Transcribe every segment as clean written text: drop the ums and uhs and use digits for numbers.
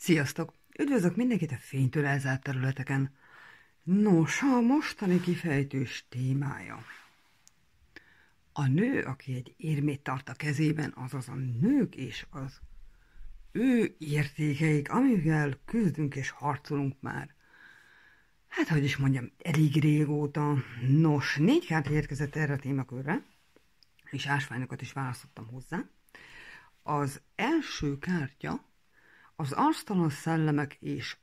Sziasztok! Üdvözlök mindenkit a fénytől elzárt területeken. Nos, a mostani kifejtős témája. A nő, aki egy érmét tart a kezében, azaz a nők és az ő értékeik, amivel küzdünk és harcolunk már. Hát, hogy is mondjam, elég régóta. Nos, 4 kártya érkezett erre a témakörre, és ásványokat is választottam hozzá. Az első kártya az arctalan szellemek és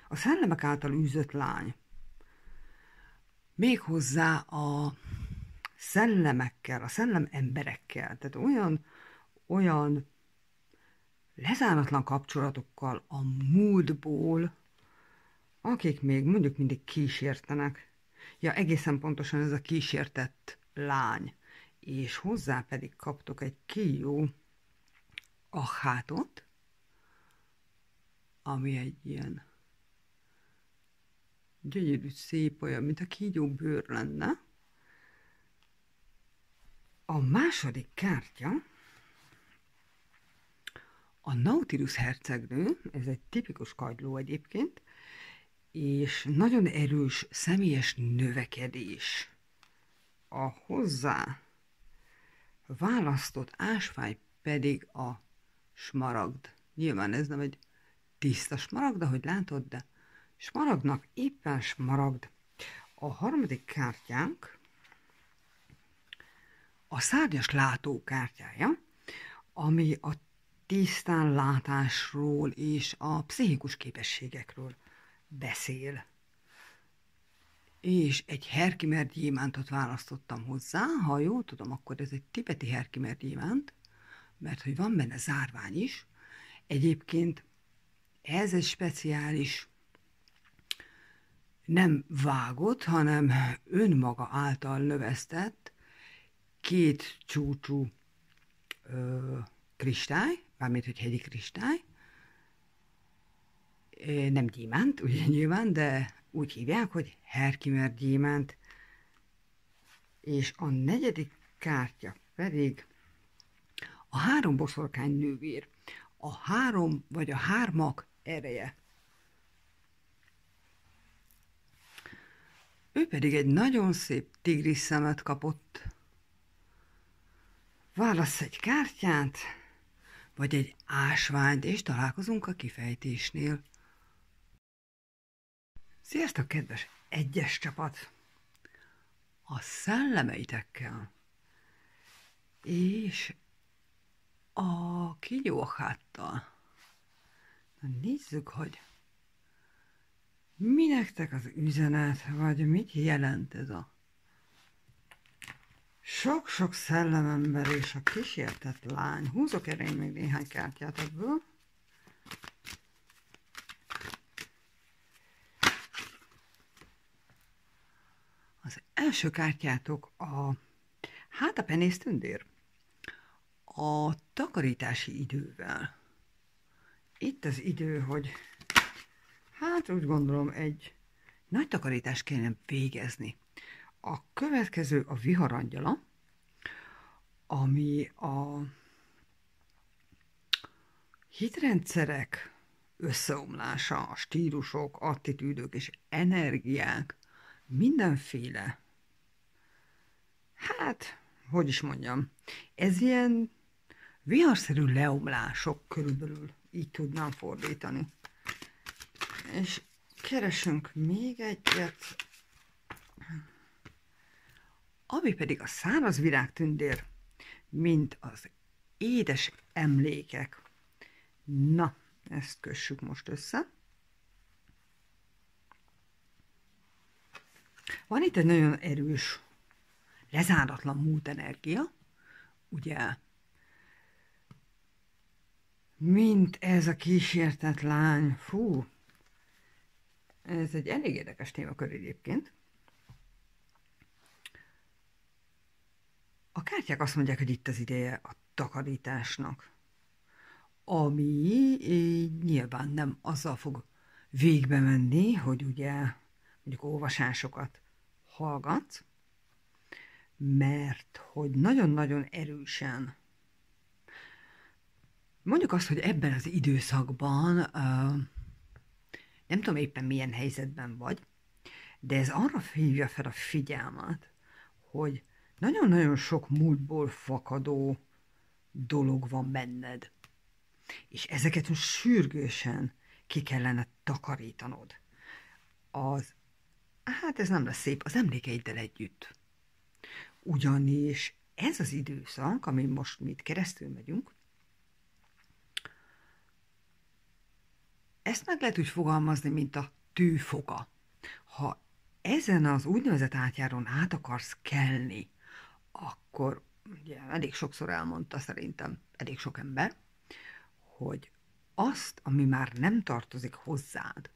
a szellemek által űzött lány. Méghozzá a szellemekkel, a szellememberekkel, tehát olyan lezáratlan kapcsolatokkal a múltból, akik még mondjuk mindig kísértenek. Ja, egészen pontosan ez a kísértett lány. És hozzá pedig kaptok egy kígyó achátot, ami egy ilyen gyönyörű, szép, olyan, mint a kígyó bőr lenne. A második kártya a Nautilus hercegnő, ez egy tipikus kagyló egyébként, és nagyon erős személyes növekedés. A hozzá választott ásvány pedig a smaragd. Nyilván ez nem egy tiszta smaragd, de ahogy látod, de smaragdnak éppen smaragd. A harmadik kártyánk a szárnyas látó kártyája, ami a tisztán látásról és a pszichikus képességekről beszél. És egy Herkimer gyémántot választottam hozzá, ha jól tudom, akkor ez egy tibeti Herkimer gyémánt, mert hogy van benne zárvány is. Egyébként ez egy speciális, nem vágott, hanem önmaga által növesztett 2 csúcsú kristály, mármint hogy hegyi kristály, nem gyémánt, ugye nyilván, de úgy hívják, hogy Herkimer gyémánt. És a negyedik kártya pedig a 3 boszorkány nővér. A 3 vagy a 3-ak ereje. Ő pedig egy nagyon szép tigris szemet kapott. Válassz egy kártyát, vagy egy ásványt, és találkozunk a kifejtésnél. Sziasztok, kedves egyes csapat! A szellemeitekkel és a kígyóacháttal. Na nézzük, hogy mi nektek az üzenet, vagy mit jelent ez a sok-sok szellemember és a kísértett lány. Húzok erre én még néhány kártyát ebből. Az első kártyátok a penész tündér. A takarítási idővel. Itt az idő, hogy úgy gondolom egy nagy takarítást kellene végezni. A következő a viharangyala, ami a hitrendszerek összeomlása, a stílusok, attitűdök és energiák, mindenféle, hogy is mondjam, ez ilyen viharszerű leomlások körülbelül, így tudnám fordítani. És keresünk még egyet, ami pedig a száraz virágtündér, mint az édes emlékek. Na, ezt kössük most össze. Van itt egy nagyon erős, lezáratlan múlt energia, ugye, mint ez a kísértett lány. Fú, ez egy elég érdekes témakör egyébként. A kártyák azt mondják, hogy itt az ideje a takarításnak, ami nyilván nem azzal fog végbe menni, hogy ugye mondjuk olvasásokat hallgatsz, mert hogy nagyon-nagyon erősen, mondjuk azt, hogy ebben az időszakban, nem tudom éppen milyen helyzetben vagy, de ez arra hívja fel a figyelmet, hogy nagyon-nagyon sok múltból fakadó dolog van benned. És ezeket most sürgősen ki kellene takarítanod. Hát ez nem lesz szép, az emlékeiddel együtt. Ugyanis ez az időszak, amin most mi itt keresztül megyünk, ezt meg lehet úgy fogalmazni, mint a tűfoka. Ha ezen az úgynevezett átjáron át akarsz kelni, akkor ugye elég sokszor elmondta szerintem elég sok ember, hogy azt, ami már nem tartozik hozzád,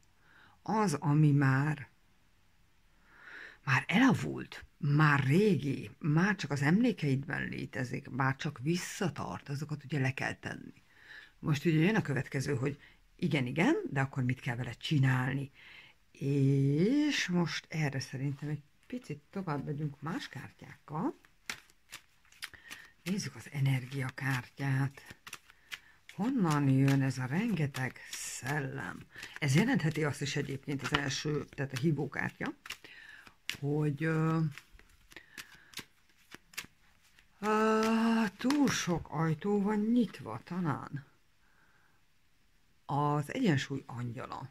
az, ami már elavult, már régi, már csak az emlékeidben létezik, már csak visszatart, azokat ugye le kell tenni. Most ugye jön a következő, hogy igen, de akkor mit kell vele csinálni? És most erre szerintem egy picit tovább megyünk más kártyákkal. Nézzük az energiakártyát. Honnan jön ez a rengeteg szellem? Ez jelentheti azt is egyébként az első, tehát a hívókártya, hogy túl sok ajtó van nyitva talán. Az egyensúly angyala.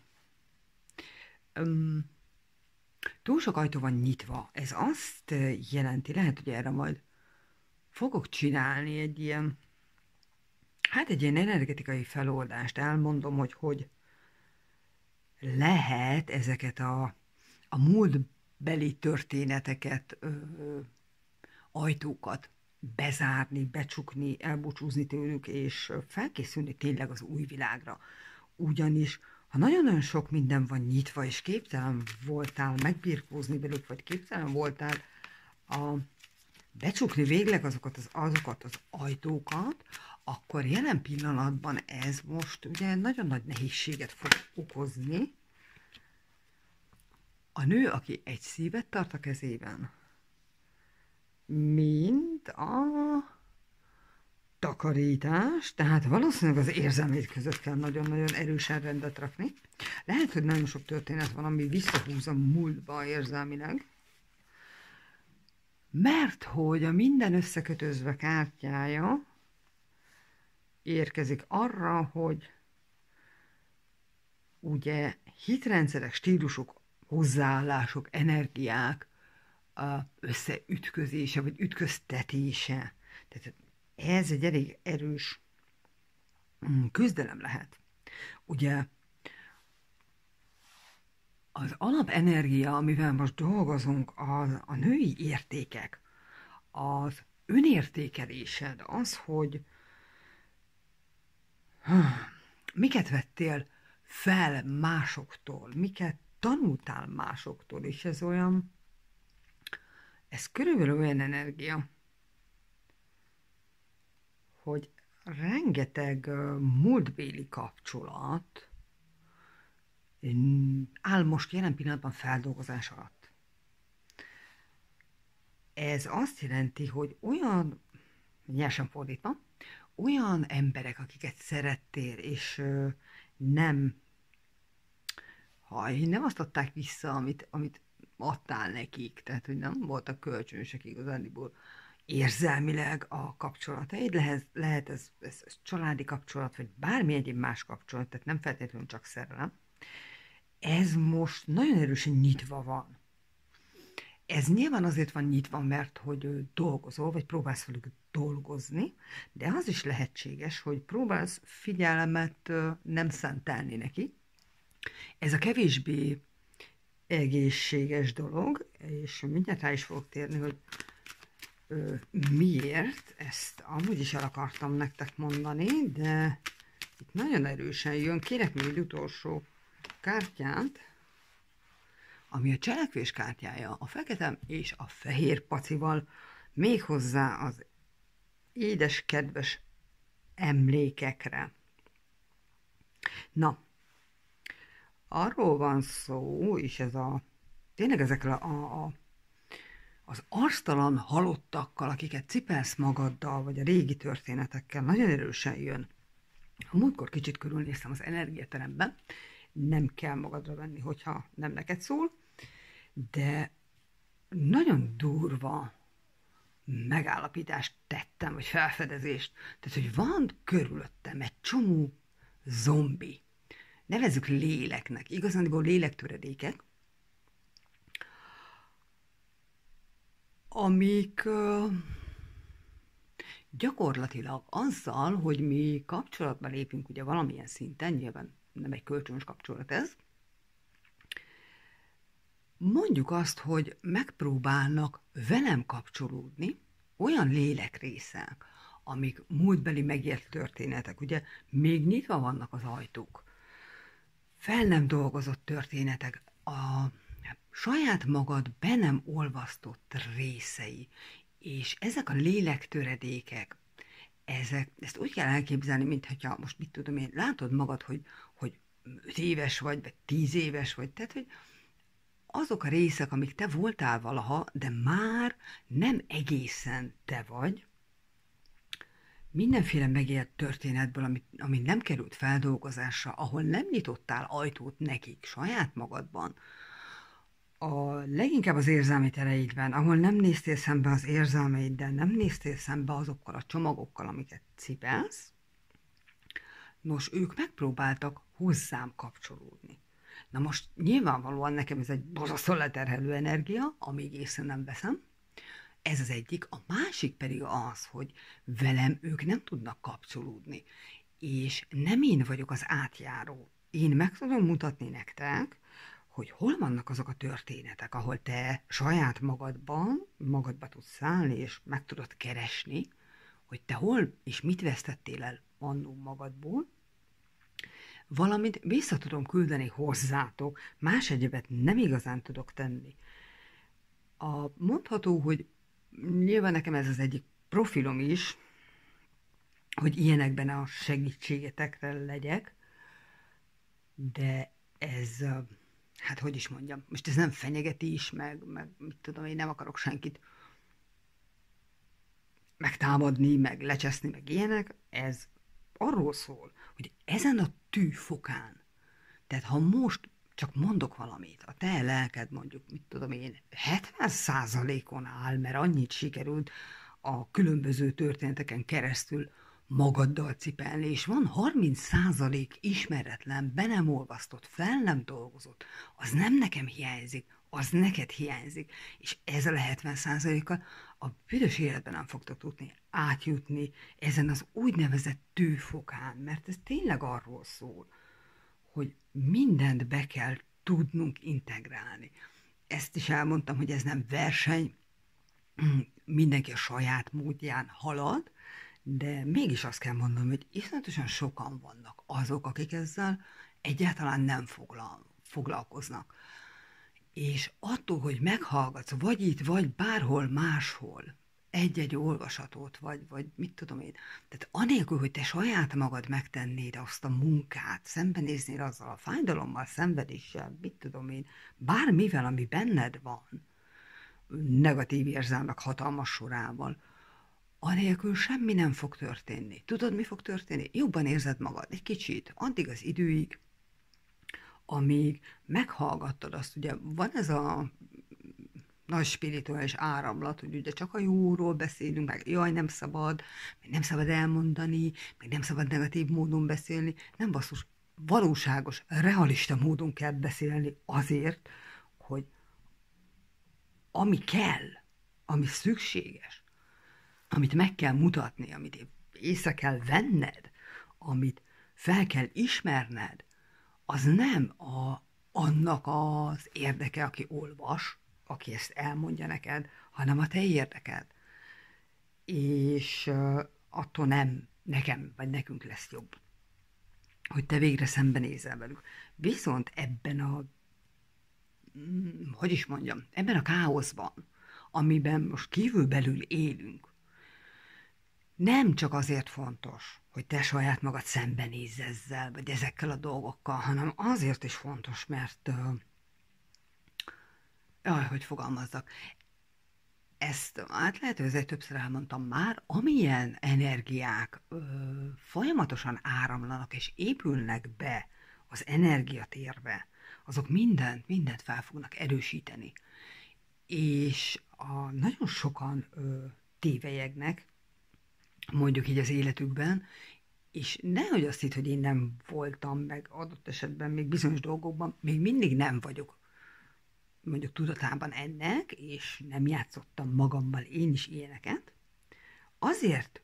Túl sok ajtó van nyitva. Ez azt jelenti, lehet, hogy erre majd fogok csinálni egy ilyen energetikai feloldást. Elmondom, hogy lehet ezeket a múltbeli történeteket, ajtókat bezárni, becsukni, elbúcsúzni tőlük, és felkészülni tényleg az új világra. Ugyanis, ha nagyon-nagyon sok minden van nyitva, és képtelen voltál megbirkózni velük, vagy képtelen voltál becsukni végleg azokat az ajtókat, akkor jelen pillanatban ez most ugye nagyon nagy nehézséget fog okozni. A nő, aki egy szívet tart a kezében, mint a takarítás, tehát valószínűleg az érzelmét között kell nagyon-nagyon erősen rendet rakni. Lehet, hogy nagyon sok történet van, ami visszahúz a múltba érzelmileg, mert hogy a minden összekötözve kártyája érkezik arra, hogy ugye hitrendszerek, stílusok, hozzáállások, energiák összeütközése, vagy ütköztetése. Tehát ez egy elég erős küzdelem lehet. Ugye az alapenergia, amivel most dolgozunk, a női értékek, az önértékelésed, az, hogy miket vettél fel másoktól, miket tanultál másoktól, és ez körülbelül olyan energia, hogy rengeteg múltbéli kapcsolat áll most jelen pillanatban feldolgozás alatt. Ez azt jelenti, hogy olyan, nyersen fordítva, olyan emberek, akiket szerettél, és nem azt adták vissza, amit adtál nekik, tehát hogy nem voltak kölcsönösek igazániból érzelmileg a kapcsolataid, lehet ez családi kapcsolat, vagy bármi egyéb más kapcsolat, tehát nem feltétlenül csak szerelem. Ez most nagyon erősen nyitva van. Ez nyilván azért van nyitva, mert hogy dolgozol, vagy próbálsz velük dolgozni, de az is lehetséges, hogy próbálsz figyelmet nem szentelni neki. Ez a kevésbé egészséges dolog, és mindjárt rá is fogok térni, hogy miért, ezt amúgy is el akartam nektek mondani, de itt nagyon erősen jön. Kérek még egy utolsó kártyát, ami a cselekvés kártyája, a fekete és a fehér pacival, méghozzá az édes, kedves emlékekre. Na, arról van szó, és ez tényleg ezekkel a az arctalan halottakkal, akiket cipelsz magaddal, vagy a régi történetekkel, nagyon erősen jön. A múltkor kicsit körülnéztem az energiateremben, nem kell magadra venni, hogyha nem neked szól, de nagyon durva megállapítást tettem, vagy felfedezést. Tehát, hogy van körülöttem egy csomó zombi. Nevezzük léleknek. Igazándiból lélektöredékek, amik gyakorlatilag azzal, hogy mi kapcsolatba lépünk ugye valamilyen szinten, nyilván nem egy kölcsönös kapcsolat ez, mondjuk azt, hogy megpróbálnak velem kapcsolódni olyan lélekrészek, amik múltbeli megélt történetek, ugye még nyitva vannak az ajtók, fel nem dolgozott történetek, a saját magad be nem olvasztott részei, és ezek a lélektöredékek, ezt úgy kell elképzelni, mintha most mit tudom én, látod magad, hogy 5 éves vagy 10 éves vagy, tehát hogy azok a részek, amik te voltál valaha, de már nem egészen te vagy, mindenféle megélt történetből, ami nem került feldolgozásra, ahol nem nyitottál ajtót nekik saját magadban, a leginkább az érzelmi tereidben, ahol nem néztél szembe az érzelmeiddel, nem néztél szembe azokkal a csomagokkal, amiket cipelsz, nos, ők megpróbáltak hozzám kapcsolódni. Na most nyilvánvalóan nekem ez egy borzasztó leterhelő energia, amíg észre nem veszem. Ez az egyik. A másik pedig az, hogy velem ők nem tudnak kapcsolódni. És nem én vagyok az átjáró. Én meg tudom mutatni nektek, hogy hol vannak azok a történetek, ahol te saját magadba tudsz szállni, és meg tudod keresni, hogy te hol és mit vesztettél el annó magadból, valamint vissza tudom küldeni hozzátok, más egyebet nem igazán tudok tenni. Mondható, hogy nyilván nekem ez az egyik profilom is, hogy ilyenekben a segítségetekre legyek, de ez, hát hogy is mondjam, most ez nem fenyegetés, meg mit tudom, én nem akarok senkit megtámadni, meg lecseszni, meg ilyenek, ez arról szól, hogy ezen a tűfokán, tehát ha most csak mondok valamit, a te lelked mondjuk, mit tudom én, 70%-on áll, mert annyit sikerült a különböző történeteken keresztül magaddal cipelni, és van 30% ismeretlen, be nem olvasztott, fel nem dolgozott, az nem nekem hiányzik, az neked hiányzik, és ezzel a 70%-kal a büdös életben nem fogtok tudni átjutni ezen az úgynevezett tűfokán, mert ez tényleg arról szól, hogy mindent be kell tudnunk integrálni. Ezt is elmondtam, hogy ez nem verseny, mindenki a saját módján halad, de mégis azt kell mondanom, hogy iszonyatosan sokan vannak azok, akik ezzel egyáltalán nem foglalkoznak. És attól, hogy meghallgatsz, vagy itt, vagy bárhol máshol, egy-egy olvasatot, vagy mit tudom én. Tehát anélkül, hogy te saját magad megtennéd azt a munkát, szembenéznéd azzal a fájdalommal, szenvedéssel, mit tudom én, bármivel, ami benned van, negatív érzelmek hatalmas sorával, anélkül semmi nem fog történni. Tudod, mi fog történni? Jobban érzed magad egy kicsit, addig az időig, amíg meghallgattad azt, ugye van ez a nagy spirituális áramlat, hogy ugye csak a jóról beszélünk, meg jaj, nem szabad, meg nem szabad elmondani, meg nem szabad negatív módon beszélni, nem basszus, valóságos, realista módon kell beszélni azért, hogy ami kell, ami szükséges, amit meg kell mutatni, amit észre kell venned, amit fel kell ismerned, az nem annak az érdeke, aki olvas, aki ezt elmondja neked, hanem a te érdeked. És attól nem nekem vagy nekünk lesz jobb, hogy te végre szembenézel velük. Viszont ebben hogy is mondjam, ebben a káoszban, amiben most kívülbelül élünk, nem csak azért fontos, hogy te saját magad szembenézz ezzel, vagy ezekkel a dolgokkal, hanem azért is fontos, mert hogy fogalmazzak, ezt hát lehet, hogy ezért többször elmondtam már, amilyen energiák folyamatosan áramlanak és épülnek be az energiatérbe, azok mindent fel fognak erősíteni. És nagyon sokan tévelyegnek, mondjuk így az életükben, és nehogy azt hitt, hogy én nem voltam, meg adott esetben még bizonyos dolgokban, még mindig nem vagyok mondjuk tudatában ennek, és nem játszottam magammal én is ilyeneket, azért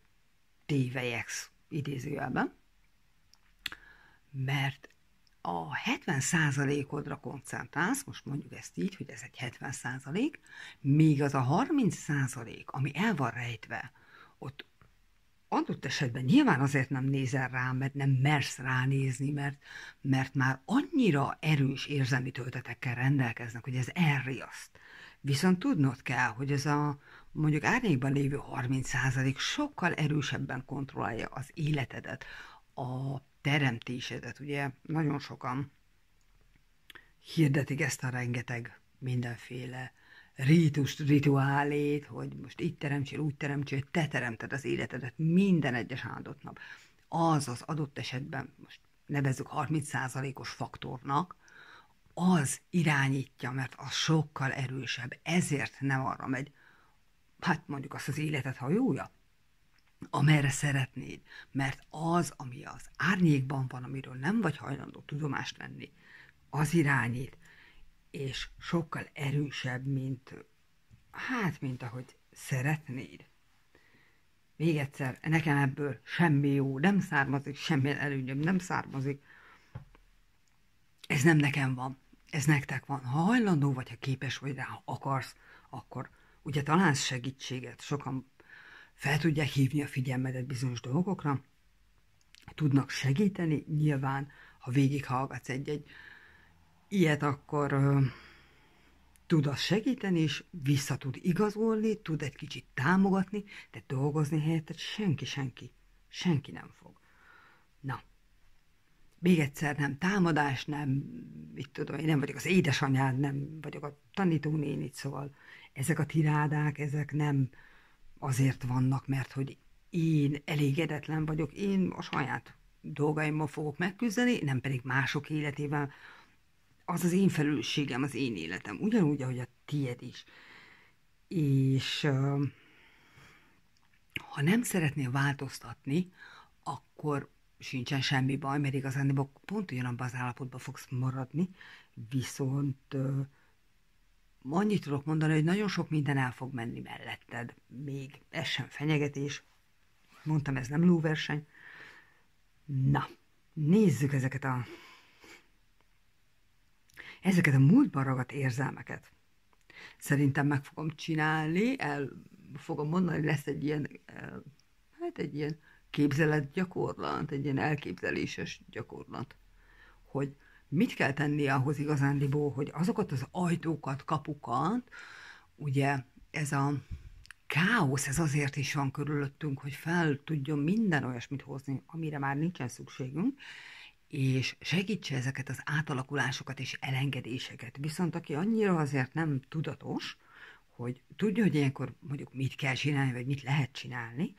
tévelyegsz idézőjelben, mert a 70%-odra koncentrálsz, most mondjuk ezt így, hogy ez egy 70%, míg az a 30%, ami el van rejtve, ott adott esetben nyilván azért nem nézel rá, mert nem mersz ránézni, mert már annyira erős érzelmi töltetekkel rendelkeznek, hogy ez elriaszt. Viszont tudnod kell, hogy ez a mondjuk árnyékban lévő 30% sokkal erősebben kontrollálja az életedet, a teremtésedet. Ugye nagyon sokan hirdetik ezt a rengeteg mindenféle rítust, rituálét, hogy most így teremtsél, úgy teremtsél, te teremted az életedet minden egyes áldott nap. Az az adott esetben, most nevezzük 30%-os faktornak, az irányítja, mert az sokkal erősebb, ezért nem arra megy, hát mondjuk azt az életet hajója, amerre szeretnéd, mert az, ami az árnyékban van, amiről nem vagy hajlandó tudomást venni, az irányít, és sokkal erősebb, mint ahogy szeretnéd. Még egyszer, nekem ebből semmi jó nem származik, semmilyen előnyöm nem származik. Ez nem nekem van, ez nektek van. Ha hajlandó vagy, ha képes vagy rá, ha akarsz, akkor ugye találsz segítséget. Sokan fel tudják hívni a figyelmedet bizonyos dolgokra, tudnak segíteni, nyilván, ha végighallgatsz egy ilyet, akkor tud az segíteni, és vissza tud igazolni, tud egy kicsit támogatni, de dolgozni helyetted senki nem fog. Na, még egyszer nem támadás, nem, mit tudom, én nem vagyok az édesanyád, nem vagyok a tanítónénit, szóval ezek a tirádák, ezek nem azért vannak, mert hogy én elégedetlen vagyok, én a saját dolgaimmal fogok megküzdeni, nem pedig mások életével. Az az én felelősségem, az én életem, ugyanúgy, ahogy a tiéd is. És ha nem szeretnél változtatni, akkor sincsen semmi baj, mert igazán pont ugyanabban az állapotban fogsz maradni, viszont annyit tudok mondani, hogy nagyon sok minden el fog menni melletted, még ez sem fenyegetés, mondtam, ez nem lóverseny. Na, nézzük ezeket a múltban ragadt érzelmeket. Szerintem meg fogom csinálni, el fogom mondani, lesz egy ilyen képzeletgyakorlat, egy ilyen elképzeléses gyakorlat, hogy mit kell tenni ahhoz igazándiból, hogy azokat az ajtókat, kapukat, ugye ez a káosz, ez azért is van körülöttünk, hogy fel tudjon minden olyasmit hozni, amire már nincsen szükségünk, és segítse ezeket az átalakulásokat és elengedéseket. Viszont aki annyira azért nem tudatos, hogy tudja, hogy ilyenkor mondjuk mit kell csinálni, vagy mit lehet csinálni,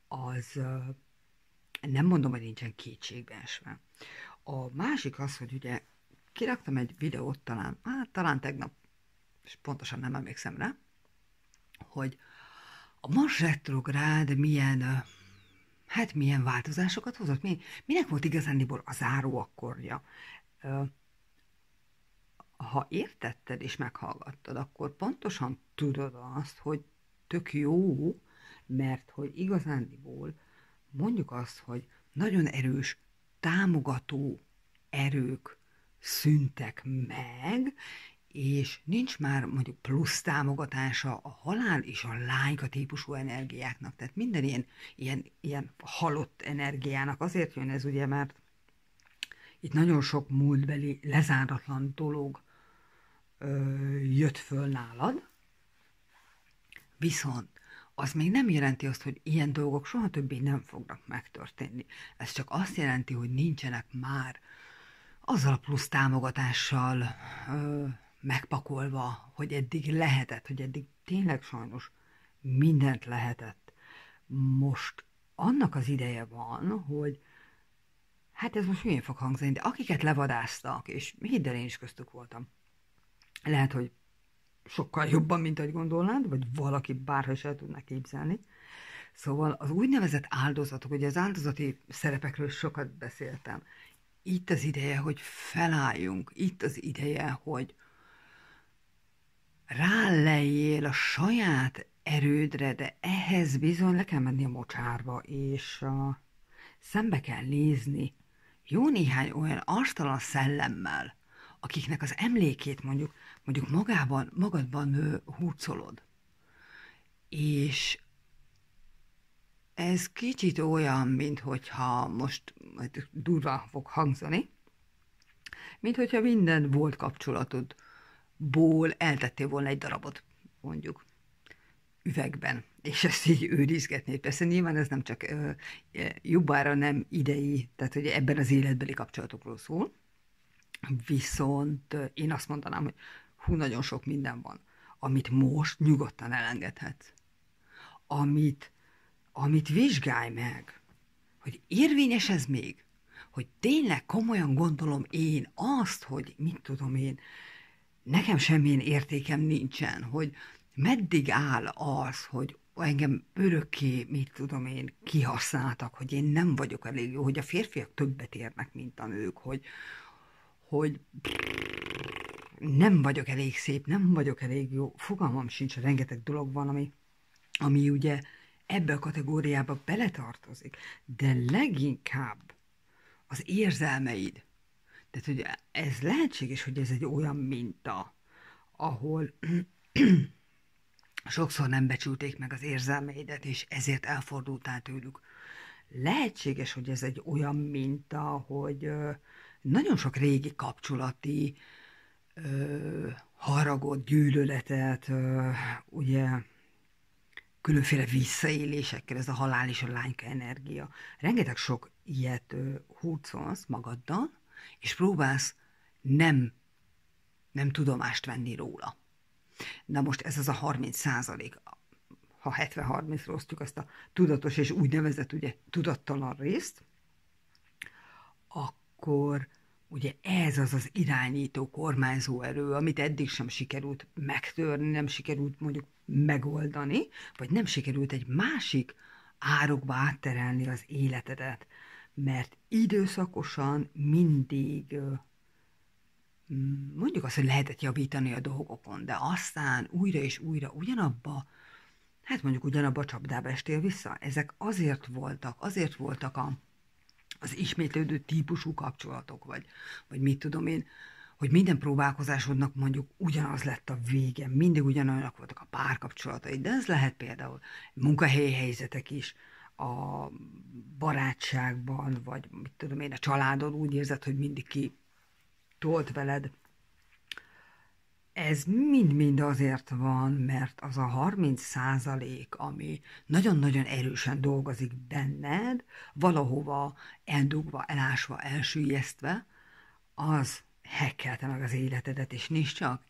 az nem mondom, hogy nincsen kétségbe esve. A másik az, hogy ugye kiraktam egy videót talán tegnap, és pontosan nem emlékszem rá, hogy a Mars retrográd milyen változásokat hozott? Minek volt igazándiból a záró akkorja? Ha értetted és meghallgattad, akkor pontosan tudod azt, hogy tök jó, mert hogy igazándiból mondjuk azt, hogy nagyon erős támogató erők szűntek meg, és nincs már mondjuk plusz támogatása a halál és a lányka típusú energiáknak. Tehát minden ilyen halott energiának azért jön ez, ugye, mert itt nagyon sok múltbeli lezáratlan dolog jött föl nálad, viszont az még nem jelenti azt, hogy ilyen dolgok soha többé nem fognak megtörténni. Ez csak azt jelenti, hogy nincsenek már azzal a plusz támogatással megpakolva, hogy eddig lehetett, hogy eddig tényleg sajnos mindent lehetett. Most annak az ideje van, hogy hát ez most milyen fog hangzani, de akiket levadáztak, és hidd el, én is köztük voltam, lehet, hogy sokkal jobban, mint ahogy gondolnád, vagy valaki bárha is el tudná képzelni. Szóval az úgynevezett áldozatok, ugye az áldozati szerepekről sokat beszéltem. Itt az ideje, hogy felálljunk, itt az ideje, hogy rálejjél a saját erődre, de ehhez bizony le kell menni a mocsárba, és szembe kell nézni jó néhány olyan arctalan szellemmel, akiknek az emlékét mondjuk magadban hurcolod. És ez kicsit olyan, mint hogyha most durva fog hangzani, mint hogyha minden volt kapcsolatodból eltettél volna egy darabot, mondjuk, üvegben, és ezt így őrizgetnéd. Persze nyilván ez nem csak jobbára nem idei, tehát hogy ebben az életbeli kapcsolatokról szól, viszont én azt mondanám, hogy nagyon sok minden van, amit most nyugodtan elengedhetsz. Amit vizsgálj meg, hogy érvényes ez még, hogy tényleg komolyan gondolom én azt, hogy mit tudom én, nekem semmilyen értékem nincsen, hogy meddig áll az, hogy engem örökké, mit tudom én, kihasználtak, hogy én nem vagyok elég jó, hogy a férfiak többet érnek, mint a nők, hogy nem vagyok elég szép, nem vagyok elég jó, fogalmam sincs, rengeteg dolog van, ami ugye ebbe a kategóriába beletartozik, de leginkább az érzelmeid. Tehát, hogy ez lehetséges, hogy ez egy olyan minta, ahol sokszor nem becsülték meg az érzelmeidet, és ezért elfordultál tőlük. Lehetséges, hogy ez egy olyan minta, hogy nagyon sok régi kapcsolati haragot, gyűlöletet, ugye különféle visszaélésekkel, ez a halál és a lányka energia. Rengeteg sok ilyet hurcolsz magaddal, és próbálsz nem tudomást venni róla. Na most ez az a 30%, ha 70-30-ra osztjuk azt a tudatos és úgynevezett ugye tudattalan részt, akkor ugye ez az irányító, kormányzó erő, amit eddig sem sikerült megtörni, nem sikerült mondjuk megoldani, vagy nem sikerült egy másik árokba átterelni az életedet, mert időszakosan mindig mondjuk azt, hogy lehetett javítani a dolgokon, de aztán újra és újra ugyanabba a csapdába estél vissza. Ezek azért voltak az ismétlődő típusú kapcsolatok, vagy mit tudom én, hogy minden próbálkozásodnak mondjuk ugyanaz lett a vége, mindig ugyanolyanak voltak a párkapcsolatai, de ez lehet például munkahelyi helyzetek is, a barátságban, vagy mit tudom én, a családon úgy érzed, hogy mindig ki tolt veled. Ez mind-mind azért van, mert az a 30%, ami nagyon-nagyon erősen dolgozik benned, valahova eldugva, elásva, elsüllyesztve, az hekkelte meg az életedet, és nincs csak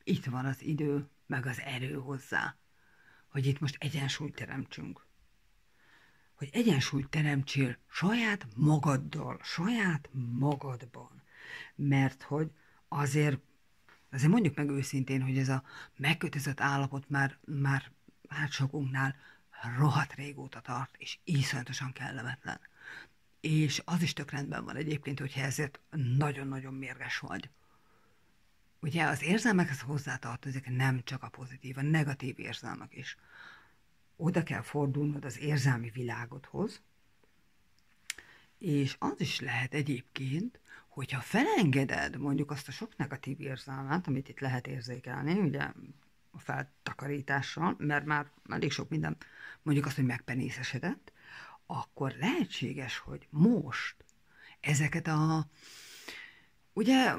itt van az idő, meg az erő hozzá, hogy itt most egyensúlyt teremtsünk. Hogy egyensúlyt teremtsél saját magaddal, saját magadban. Mert hogy azért mondjuk meg őszintén, hogy ez a megkötözött állapot már hát sokunknál rohadt régóta tart, és iszonyatosan kellemetlen. És az is tök rendben van egyébként, hogyha ezért nagyon-nagyon mérges vagy. Ugye az érzelmekhez hozzátartozik nem csak a pozitív, a negatív érzelmek is. Oda kell fordulnod az érzelmi világodhoz, és az is lehet egyébként, hogyha felengeded mondjuk azt a sok negatív érzelmet, amit itt lehet érzékelni, ugye a feltakarítással, mert már elég sok minden, mondjuk azt, hogy megpenészesedett, akkor lehetséges, hogy most ezeket ugye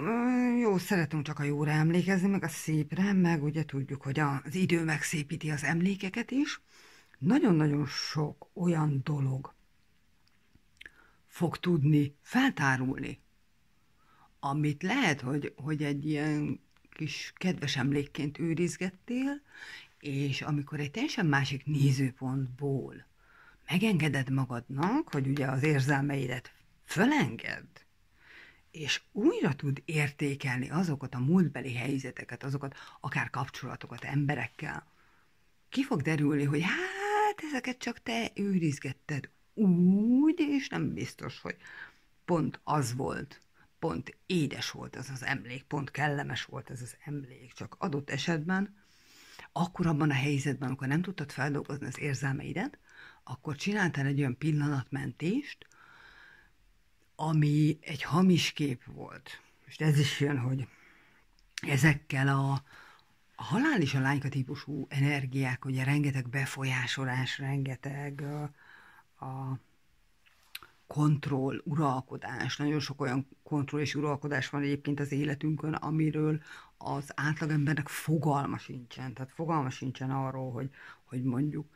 jó, szeretünk csak a jóra emlékezni, meg a szépre, meg ugye tudjuk, hogy az idő megszépíti az emlékeket is. Nagyon-nagyon sok olyan dolog fog tudni feltárulni, amit lehet, hogy egy ilyen kis kedves emlékként őrizgettél, És amikor egy teljesen másik nézőpontból megengeded magadnak, hogy ugye az érzelmeidet fölengedd, és újra tud értékelni azokat a múltbeli helyzeteket, azokat akár kapcsolatokat emberekkel, ki fog derülni, hogy hát ezeket csak te őrizgetted úgy, és nem biztos, hogy pont az volt, pont édes volt az az emlék, pont kellemes volt ez az emlék, csak adott esetben, akkor abban a helyzetben, amikor nem tudtad feldolgozni az érzelmeidet, akkor csináltál egy olyan pillanatmentést, ami egy hamis kép volt. És ez is jön, hogy ezekkel a halál és a lányka típusú energiák, ugye rengeteg befolyásolás, rengeteg a kontroll, uralkodás, nagyon sok olyan kontroll és uralkodás van egyébként az életünkön, amiről az átlagembernek fogalma sincsen. Tehát fogalma sincsen arról, hogy mondjuk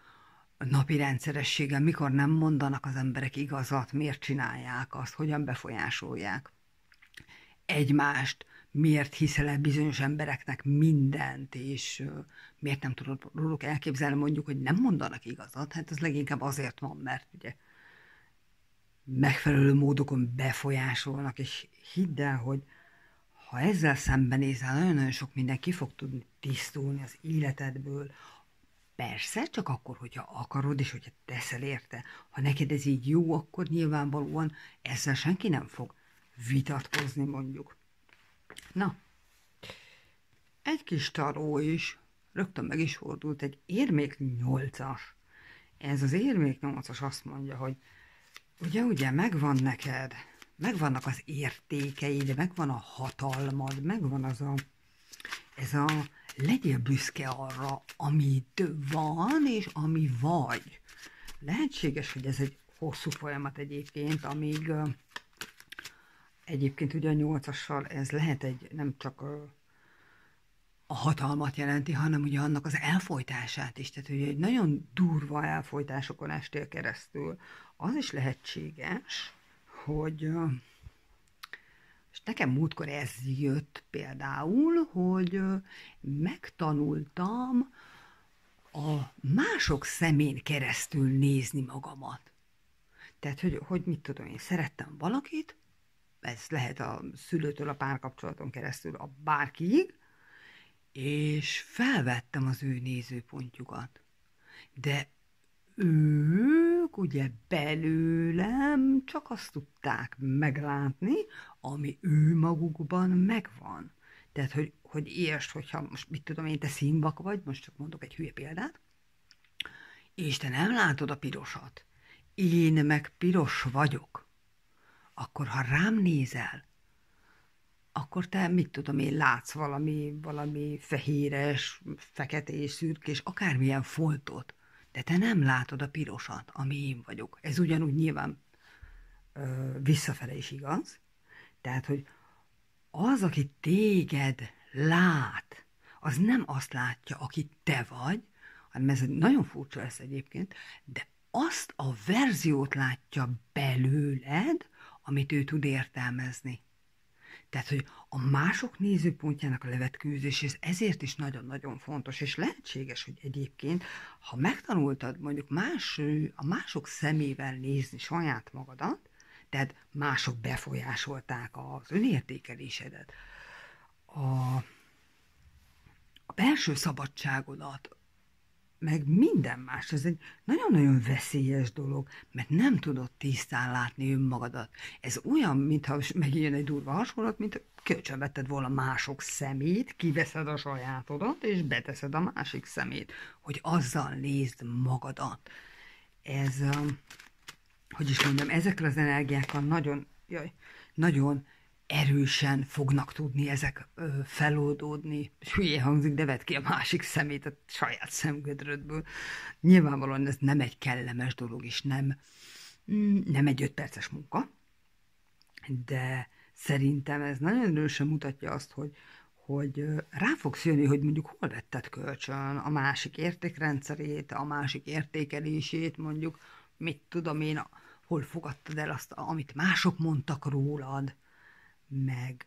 a napi rendszerességgel mikor nem mondanak az emberek igazat, miért csinálják azt, hogyan befolyásolják egymást, miért hiszel el bizonyos embereknek mindent, és miért nem tudod róluk elképzelni mondjuk, hogy nem mondanak igazat. Hát ez leginkább azért van, mert ugye megfelelő módokon befolyásolnak, és hidd el, hogy ha ezzel szembenézel, nagyon-nagyon sok minden ki fog tudni tisztulni az életedből. Persze, csak akkor, hogyha akarod, és hogyha teszel érte. Ha neked ez így jó, akkor nyilvánvalóan ezzel senki nem fog vitatkozni, mondjuk. Na, egy kis taró is rögtön meg is fordult, egy érmék 8-as. Ez az érmék 8-as azt mondja, hogy ugye megvan neked, megvannak az értékeid, megvan a hatalmad, megvan ez a legyél büszke arra, amit van, és ami vagy. Lehetséges, hogy ez egy hosszú folyamat egyébként, amíg egyébként ugye a 8-assal ez lehet egy nem csak a hatalmat jelenti, hanem ugye annak az elfojtását is. Tehát ugye egy nagyon durva elfojtásokon estél keresztül. Az is lehetséges, hogy és nekem múltkor ez jött például, hogy megtanultam a mások szemén keresztül nézni magamat. Tehát, hogy mit tudom én, szerettem valakit, ez lehet a szülőtől a párkapcsolaton keresztül a bárkiig, és felvettem az ő nézőpontjukat. De ők ugye belőlem csak azt tudták meglátni, ami ő magukban megvan. Tehát, hogy értsd, hogyha most mit tudom én, te színvak vagy, most csak mondok egy hülye példát, és te nem látod a pirosat, én meg piros vagyok, akkor ha rám nézel, akkor te mit tudom én, látsz valami fehéres, feketés, szürkés, akármilyen foltot, de te nem látod a pirosat, ami én vagyok. Ez ugyanúgy nyilván visszafele is igaz. Tehát, hogy az, aki téged lát, az nem azt látja, aki te vagy, hanem ez nagyon furcsa lesz egyébként, de azt a verziót látja belőled, amit ő tud értelmezni. Tehát, hogy a mások nézőpontjának a levetkőzés, ez ezért is nagyon-nagyon fontos, és lehetséges, hogy egyébként, ha megtanultad mondjuk a mások szemével nézni saját magadat, tehát mások befolyásolták az önértékelésedet, a belső szabadságodat, meg minden más, ez egy nagyon-nagyon veszélyes dolog, mert nem tudod tisztán látni önmagadat. Ez olyan, mintha megjön egy durva hasonlat, mint kölcsönvetted volna mások szemét, kiveszed a sajátodat, és beteszed a másik szemét, hogy azzal nézd magadat. Ez, hogy is mondjam, ezekkel az energiákkal nagyon erősen fognak tudni ezek feloldódni. Hülye hangzik, de vedd ki a másik szemét a saját szemgödrödből. Nyilvánvalóan ez nem egy kellemes dolog, és nem egy 5 perces munka, de szerintem ez nagyon erősen mutatja azt, hogy rá fogsz jönni, hogy mondjuk hol vetted kölcsön a másik értékrendszerét, a másik értékelését, mondjuk, mit tudom én, hol fogadtad el azt, amit mások mondtak rólad, meg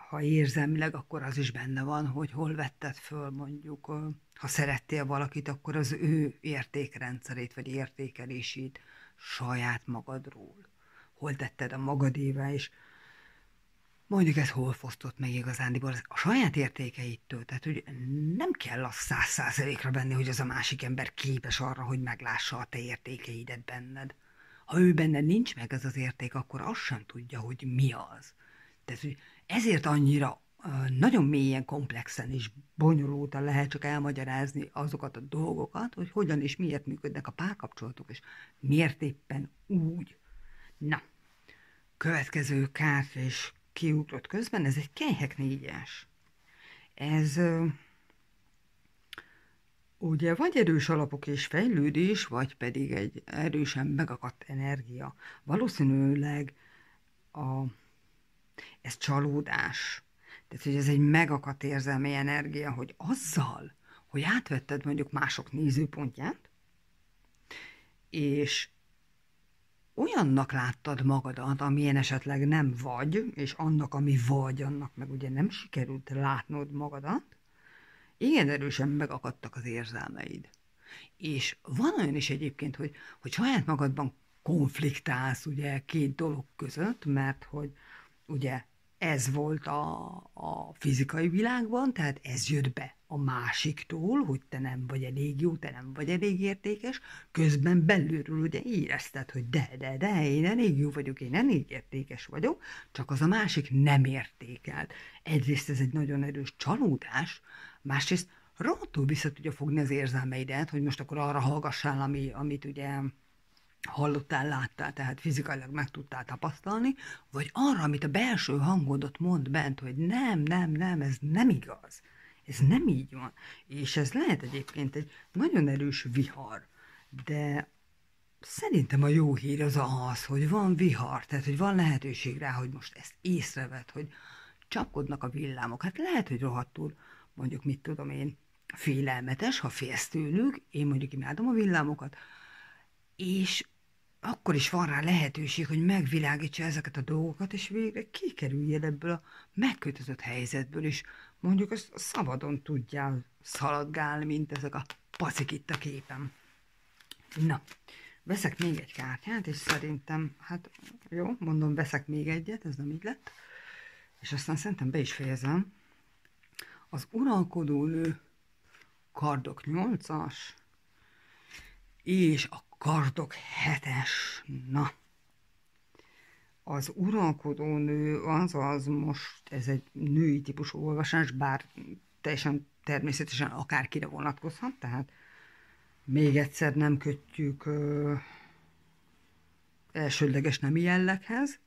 ha érzelmileg, akkor az is benne van, hogy hol vetted föl mondjuk, ha szerettél valakit, akkor az ő értékrendszerét, vagy értékelését saját magadról. Hol tetted a magadévá, és mondjuk ez hol fosztott meg igazándiból a saját értékeitől. Tehát, hogy nem kell azt 100%-ra venni, hogy az a másik ember képes arra, hogy meglássa a te értékeidet benned. Ha ő benned nincs meg ez az érték, akkor azt sem tudja, hogy mi az. Tehát, hogy ezért annyira nagyon mélyen, komplexen és bonyolultan lehet csak elmagyarázni azokat a dolgokat, hogy hogyan és miért működnek a párkapcsolatok, és miért éppen úgy. Na, következő kártya is kiugrott közben, ez egy kelyhek 4-es. Ez ugye vagy erős alapok és fejlődés, vagy pedig egy erősen megakadt energia. Valószínűleg ez csalódás. Tehát, hogy ez egy megakadt érzelmi energia, hogy azzal, hogy átvetted mondjuk mások nézőpontját, és olyannak láttad magadat, amilyen esetleg nem vagy, és annak, ami vagy, annak meg ugye nem sikerült látnod magadat, igen erősen megakadtak az érzelmeid. És van olyan is egyébként, hogy saját magadban konfliktálsz ugye két dolog között, mert hogy ugye ez volt a fizikai világban, tehát ez jött be a másiktól, hogy te nem vagy elég jó, te nem vagy elég értékes, közben belülről ugye érezted, hogy de, én elég jó vagyok, én elég értékes vagyok, csak az a másik nem értékelt. Egyrészt ez egy nagyon erős csalódás, másrészt rohadtul vissza tudja fogni az érzelmeidet, hogy most akkor arra hallgassál, amit ugye hallottál, láttál, tehát fizikailag meg tudtál tapasztalni, vagy arra, amit a belső hangodot mond bent, hogy nem, ez nem igaz. Ez nem így van. És ez lehet egyébként egy nagyon erős vihar, de szerintem a jó hír az, hogy van vihar, tehát hogy van lehetőség rá, hogy most ezt észrevedd, hogy csapkodnak a villámok. Hát lehet, hogy rohadtul, mondjuk mit tudom én, félelmetes, ha félsz tőlük, én mondjuk imádom a villámokat, és akkor is van rá lehetőség, hogy megvilágítsa ezeket a dolgokat, és végre kikerüljél ebből a megkötözött helyzetből, és mondjuk azt szabadon tudjál szaladgálni, mint ezek a pacik itt a képen. Na, veszek még egy kártyát, és szerintem, hát jó, mondom, veszek még egyet, ez nem így lett, és aztán szerintem be is fejezem. Az uralkodó nő, kardok 8-as, és a kardok 7-es. Na, az uralkodó nő az most, ez egy női típusú olvasás, bár teljesen természetesen akárkire vonatkozhat, tehát még egyszer nem kötjük elsődleges nemi jelleghez.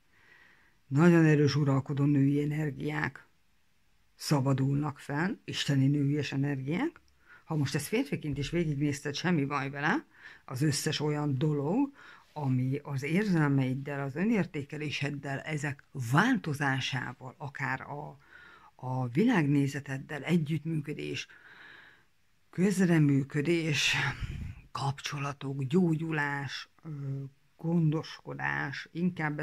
Nagyon erős uralkodó női energiák szabadulnak fel, isteni nőies energiák. Ha most ezt férfiként is végignézted, semmi baj vele, az összes olyan dolog, ami az érzelmeiddel, az önértékeléseddel, ezek változásával, akár a világnézeteddel együttműködés, közreműködés, kapcsolatok, gyógyulás, gondoskodás, inkább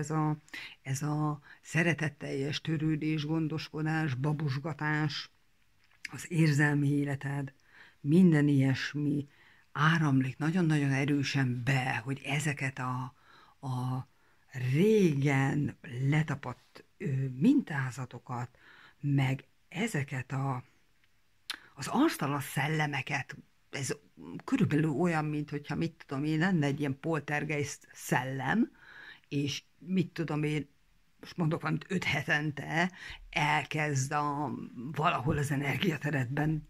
ez a szeretetteljes törődés, gondoskodás, babusgatás, az érzelmi életed, minden ilyesmi áramlik nagyon-nagyon erősen be, hogy ezeket a régen letapadt mintázatokat, meg ezeket az asztalas szellemeket, ez körülbelül olyan, mint hogyha mit tudom én, lenne egy ilyen poltergeist szellem, és mit tudom én, most mondok valamit 5 hetente elkezd valahol az energiateredben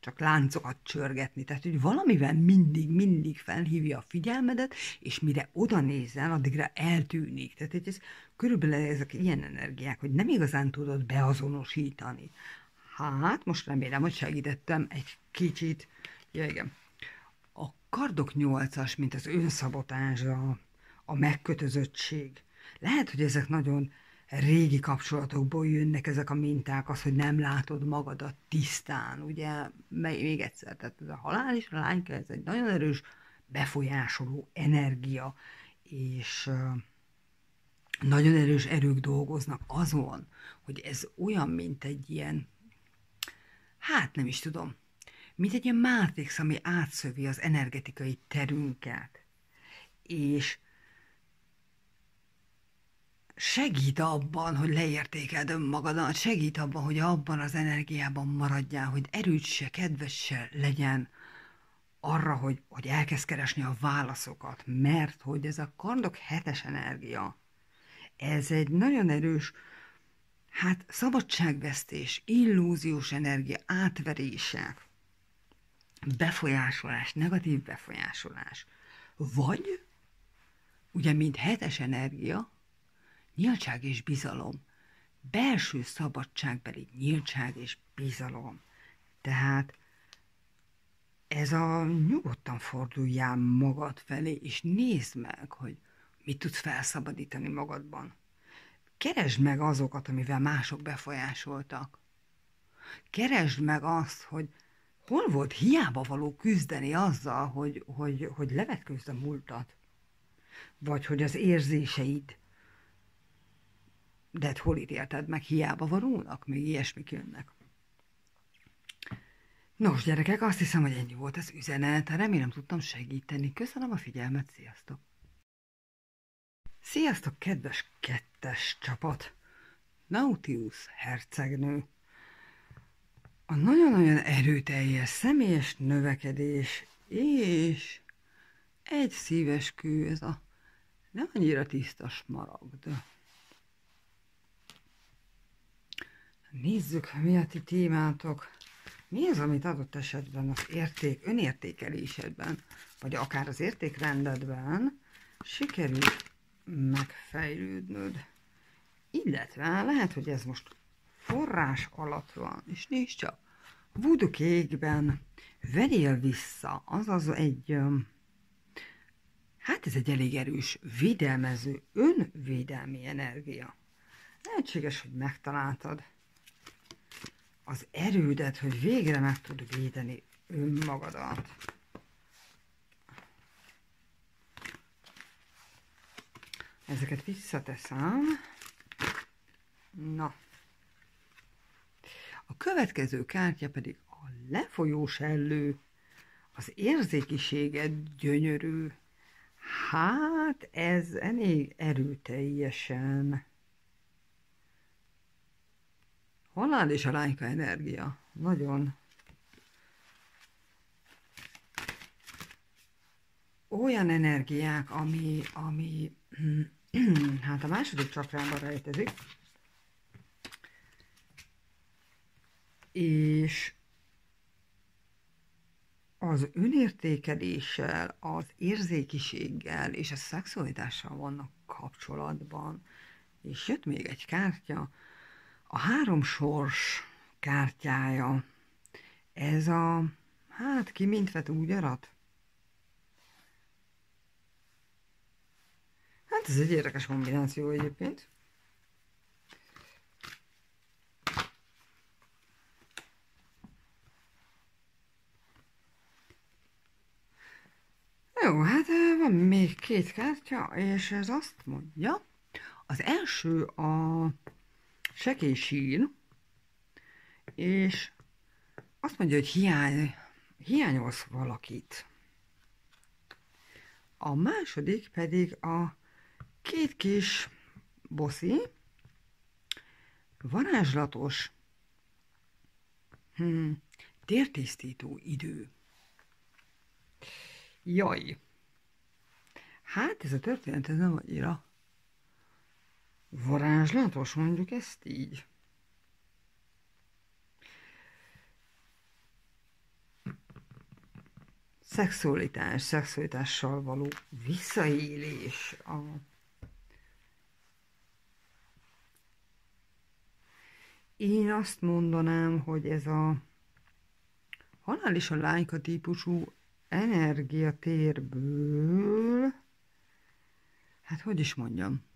csak láncokat csörgetni. Tehát, hogy valamivel mindig felhívja a figyelmedet, és mire oda nézel, addigra eltűnik. Tehát, hogy ez körülbelül ezek ilyen energiák, hogy nem igazán tudod beazonosítani. Hát, most remélem, hogy segítettem egy kicsit. Ja, igen. A kardok 8-as, mint az önszabotázs, a megkötözöttség. Lehet, hogy ezek nagyon régi kapcsolatokból jönnek ezek a minták, az, hogy nem látod magadat tisztán, ugye, még egyszer, tehát ez a halál és a lányka, ez egy nagyon erős befolyásoló energia, és nagyon erős erők dolgoznak azon, hogy ez olyan, mint egy ilyen, hát nem is tudom, mint egy ilyen mátrix, ami átszövi az energetikai terünket, és segít abban, hogy leértékeld önmagadat, segít abban, hogy abban az energiában maradjál, hogy erőd se, kedves se legyen arra, hogy elkezd keresni a válaszokat, mert hogy ez a kardok hetes energia, ez egy nagyon erős, hát szabadságvesztés, illúziós energia, átverések, befolyásolás, negatív befolyásolás, vagy, ugye, mint hetes energia, nyíltság és bizalom, belső szabadságbeli nyíltság és bizalom. Tehát ez a nyugodtan forduljál magad felé, és nézd meg, hogy mit tudsz felszabadítani magadban. Keresd meg azokat, amivel mások befolyásoltak. Keresd meg azt, hogy hol volt hiába való küzdeni azzal, hogy levetkőzd a múltat. Vagy hogy az érzéseid, de hol ítélted meg hiába valónak, még ilyesmik jönnek. Nos, gyerekek, azt hiszem, hogy ennyi volt az üzenet. Remélem tudtam segíteni. Köszönöm a figyelmet, sziasztok! Sziasztok, kedves kettes csapat! Nautius hercegnő. A nagyon-nagyon erőteljes személyes növekedés és egy szíves kő, ez a nem annyira tiszta smaragd. Nézzük, mi a ti témátok. Mi az, amit adott esetben az önértékelésedben, vagy akár az értékrendedben sikerült megfejlődnöd. Illetve lehet, hogy ez most forrás alatt van, és nézd csak, Voodoo-kékben vegyél vissza, azaz egy, hát ez egy elég erős, védelmező, önvédelmi energia. Lehetséges, hogy megtaláltad az erődet, hogy végre meg tud védeni önmagadat. Ezeket visszateszem. Na. A következő kártya pedig a lefolyós ellő, az érzékiséged gyönyörű. Hát ez elég erőteljesen. Halál és a lányka energia. Nagyon. Olyan energiák, ami hát a második csakrában rejtezik. És az önértékeléssel, az érzékiséggel és a szexualitással vannak kapcsolatban. És jött még egy kártya, a 3 sors kártyája. Ez a, hát ki mint vet úgy arat? Hát ez egy érdekes kombináció egyébként. Jó, hát van még 2 kártya, és ez azt mondja, az első a sekély sír, és azt mondja, hogy hiányolsz valakit. A második pedig a 2 kis boszi, varázslatos, tértisztító idő. Jaj! Hát ez a történet ez nem annyira varázslatos, mondjuk ezt így. Szexualitással való visszaélés. Én azt mondanám, hogy ez a halál és a lányka típusú energiatérből, hát hogy is mondjam,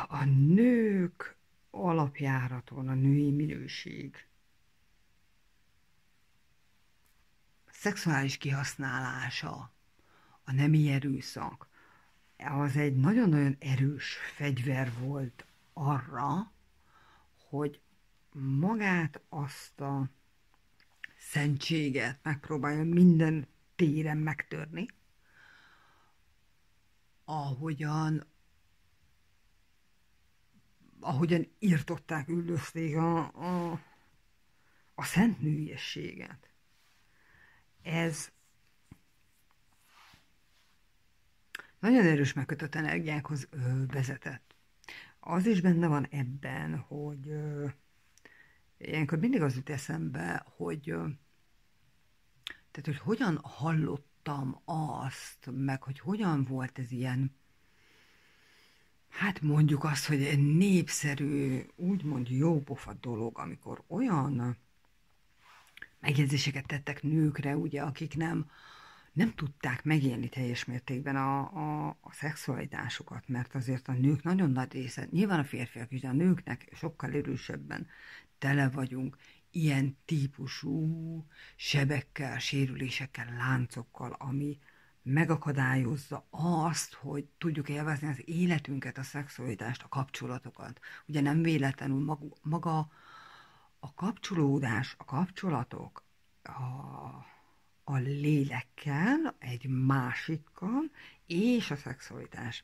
a nők alapjáraton, a női minőség, a szexuális kihasználása, a nemi erőszak, az egy nagyon-nagyon erős fegyver volt arra, hogy magát azt a szentséget megpróbálja minden téren megtörni, ahogyan, ahogyan írtották, üldözték a szent nőiességet. Ez nagyon erős megkötött energiákhoz vezetett. Az is benne van ebben, hogy ilyenkor mindig az jut eszembe, tehát, hogy hogyan hallottam azt, meg hogy hogyan volt ez ilyen, hát mondjuk azt, hogy egy népszerű, úgymond jópofa dolog, amikor olyan megjegyzéseket tettek nőkre, ugye, akik nem tudták megélni teljes mértékben a szexualitásukat, mert azért a nők nagyon nagy része, nyilván a férfiak is, de a nőknek sokkal erősebben tele vagyunk ilyen típusú sebekkel, sérülésekkel, láncokkal, ami megakadályozza azt, hogy tudjuk élvezni az életünket, a szexualitást, a kapcsolatokat. Ugye nem véletlenül maga a kapcsolódás, a kapcsolatok, a lélekkel, egy másikkal, és a szexualitás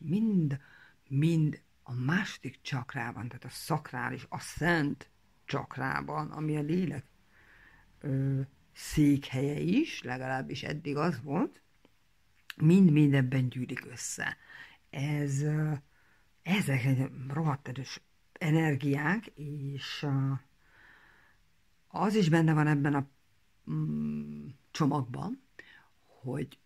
mind a második csakrában, tehát a szakrális, a szent csakrában, ami a lélek székhelye is, legalábbis eddig az volt, mind ebben gyűlik össze. Ezek egy rohadt erős energiák, és az is benne van ebben a csomagban, hogy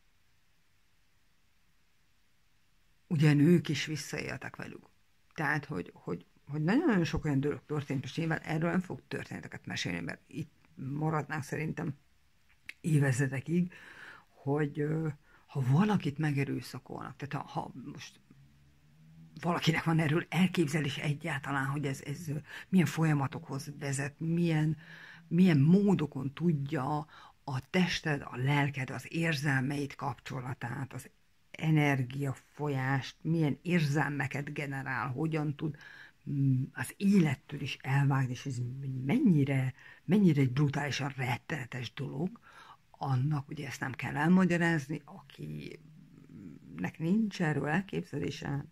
ugye nők is visszaéltek velük. Tehát, hogy nagyon-nagyon sok olyan dolog történt, és nyilván erről nem fog történeteket mesélni, mert itt maradnánk szerintem évezredekig, hogy ha valakit megerőszakolnak, tehát ha most valakinek van erről elképzelés egyáltalán, hogy ez milyen folyamatokhoz vezet, milyen módokon tudja a tested, a lelked, az érzelmeid kapcsolatát, az energiafolyást, milyen érzelmeket generál, hogyan tud az élettől is elvágni, és ez mennyire egy brutálisan rettenetes dolog, annak ugye ezt nem kell elmagyarázni, akinek nincs erről elképzelése,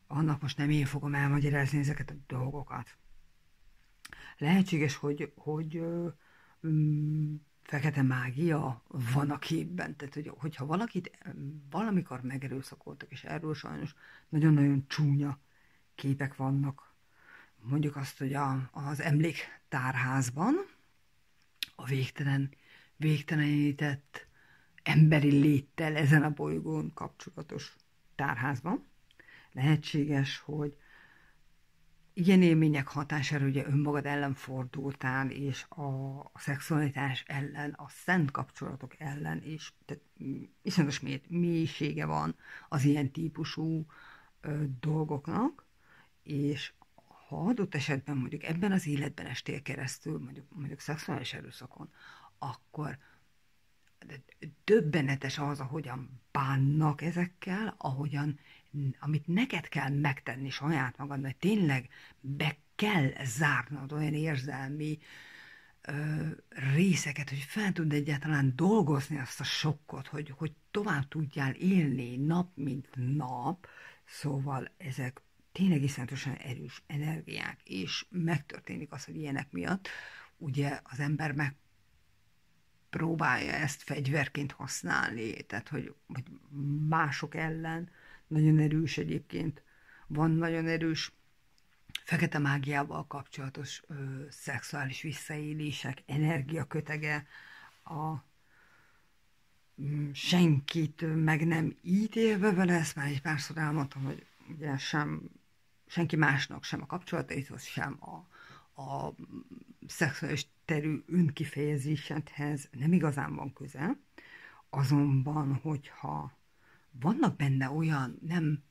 annak most nem én fogom elmagyarázni ezeket a dolgokat. Lehetséges, hogy fekete mágia van a képben, tehát hogyha valakit valamikor megerőszakoltak, és erről sajnos nagyon-nagyon csúnya képek vannak, mondjuk azt, hogy az emléktárházban, a végtelenített emberi léttel ezen a bolygón kapcsolatos tárházban, lehetséges, hogy ilyen élmények hatására ugye önmagad ellen fordultál, és a szexualitás ellen, a szent kapcsolatok ellen, és iszonyatos mélysége van az ilyen típusú dolgoknak, és ha adott esetben mondjuk ebben az életben estél keresztül, mondjuk szexuális erőszakon, akkor döbbenetes az, ahogyan bánnak ezekkel, amit neked kell megtenni saját magadnak, tényleg be kell zárnod olyan érzelmi részeket, hogy fel tud egyáltalán dolgozni azt a sokkot, hogy tovább tudjál élni nap, mint nap, szóval ezek tényleg iszonyatosan erős energiák, és megtörténik az, hogy ilyenek miatt ugye az ember megpróbálja ezt fegyverként használni, tehát hogy mások ellen nagyon erős egyébként, van nagyon erős fekete mágiával kapcsolatos szexuális visszaélések, energiakötege, senkit meg nem ítélve vele, ezt már egy párszor elmondtam, hogy ugye senki másnak, sem a kapcsolataithoz, sem a szexuális terű önkifejezésedhez nem igazán van köze, azonban, hogyha vannak benne olyan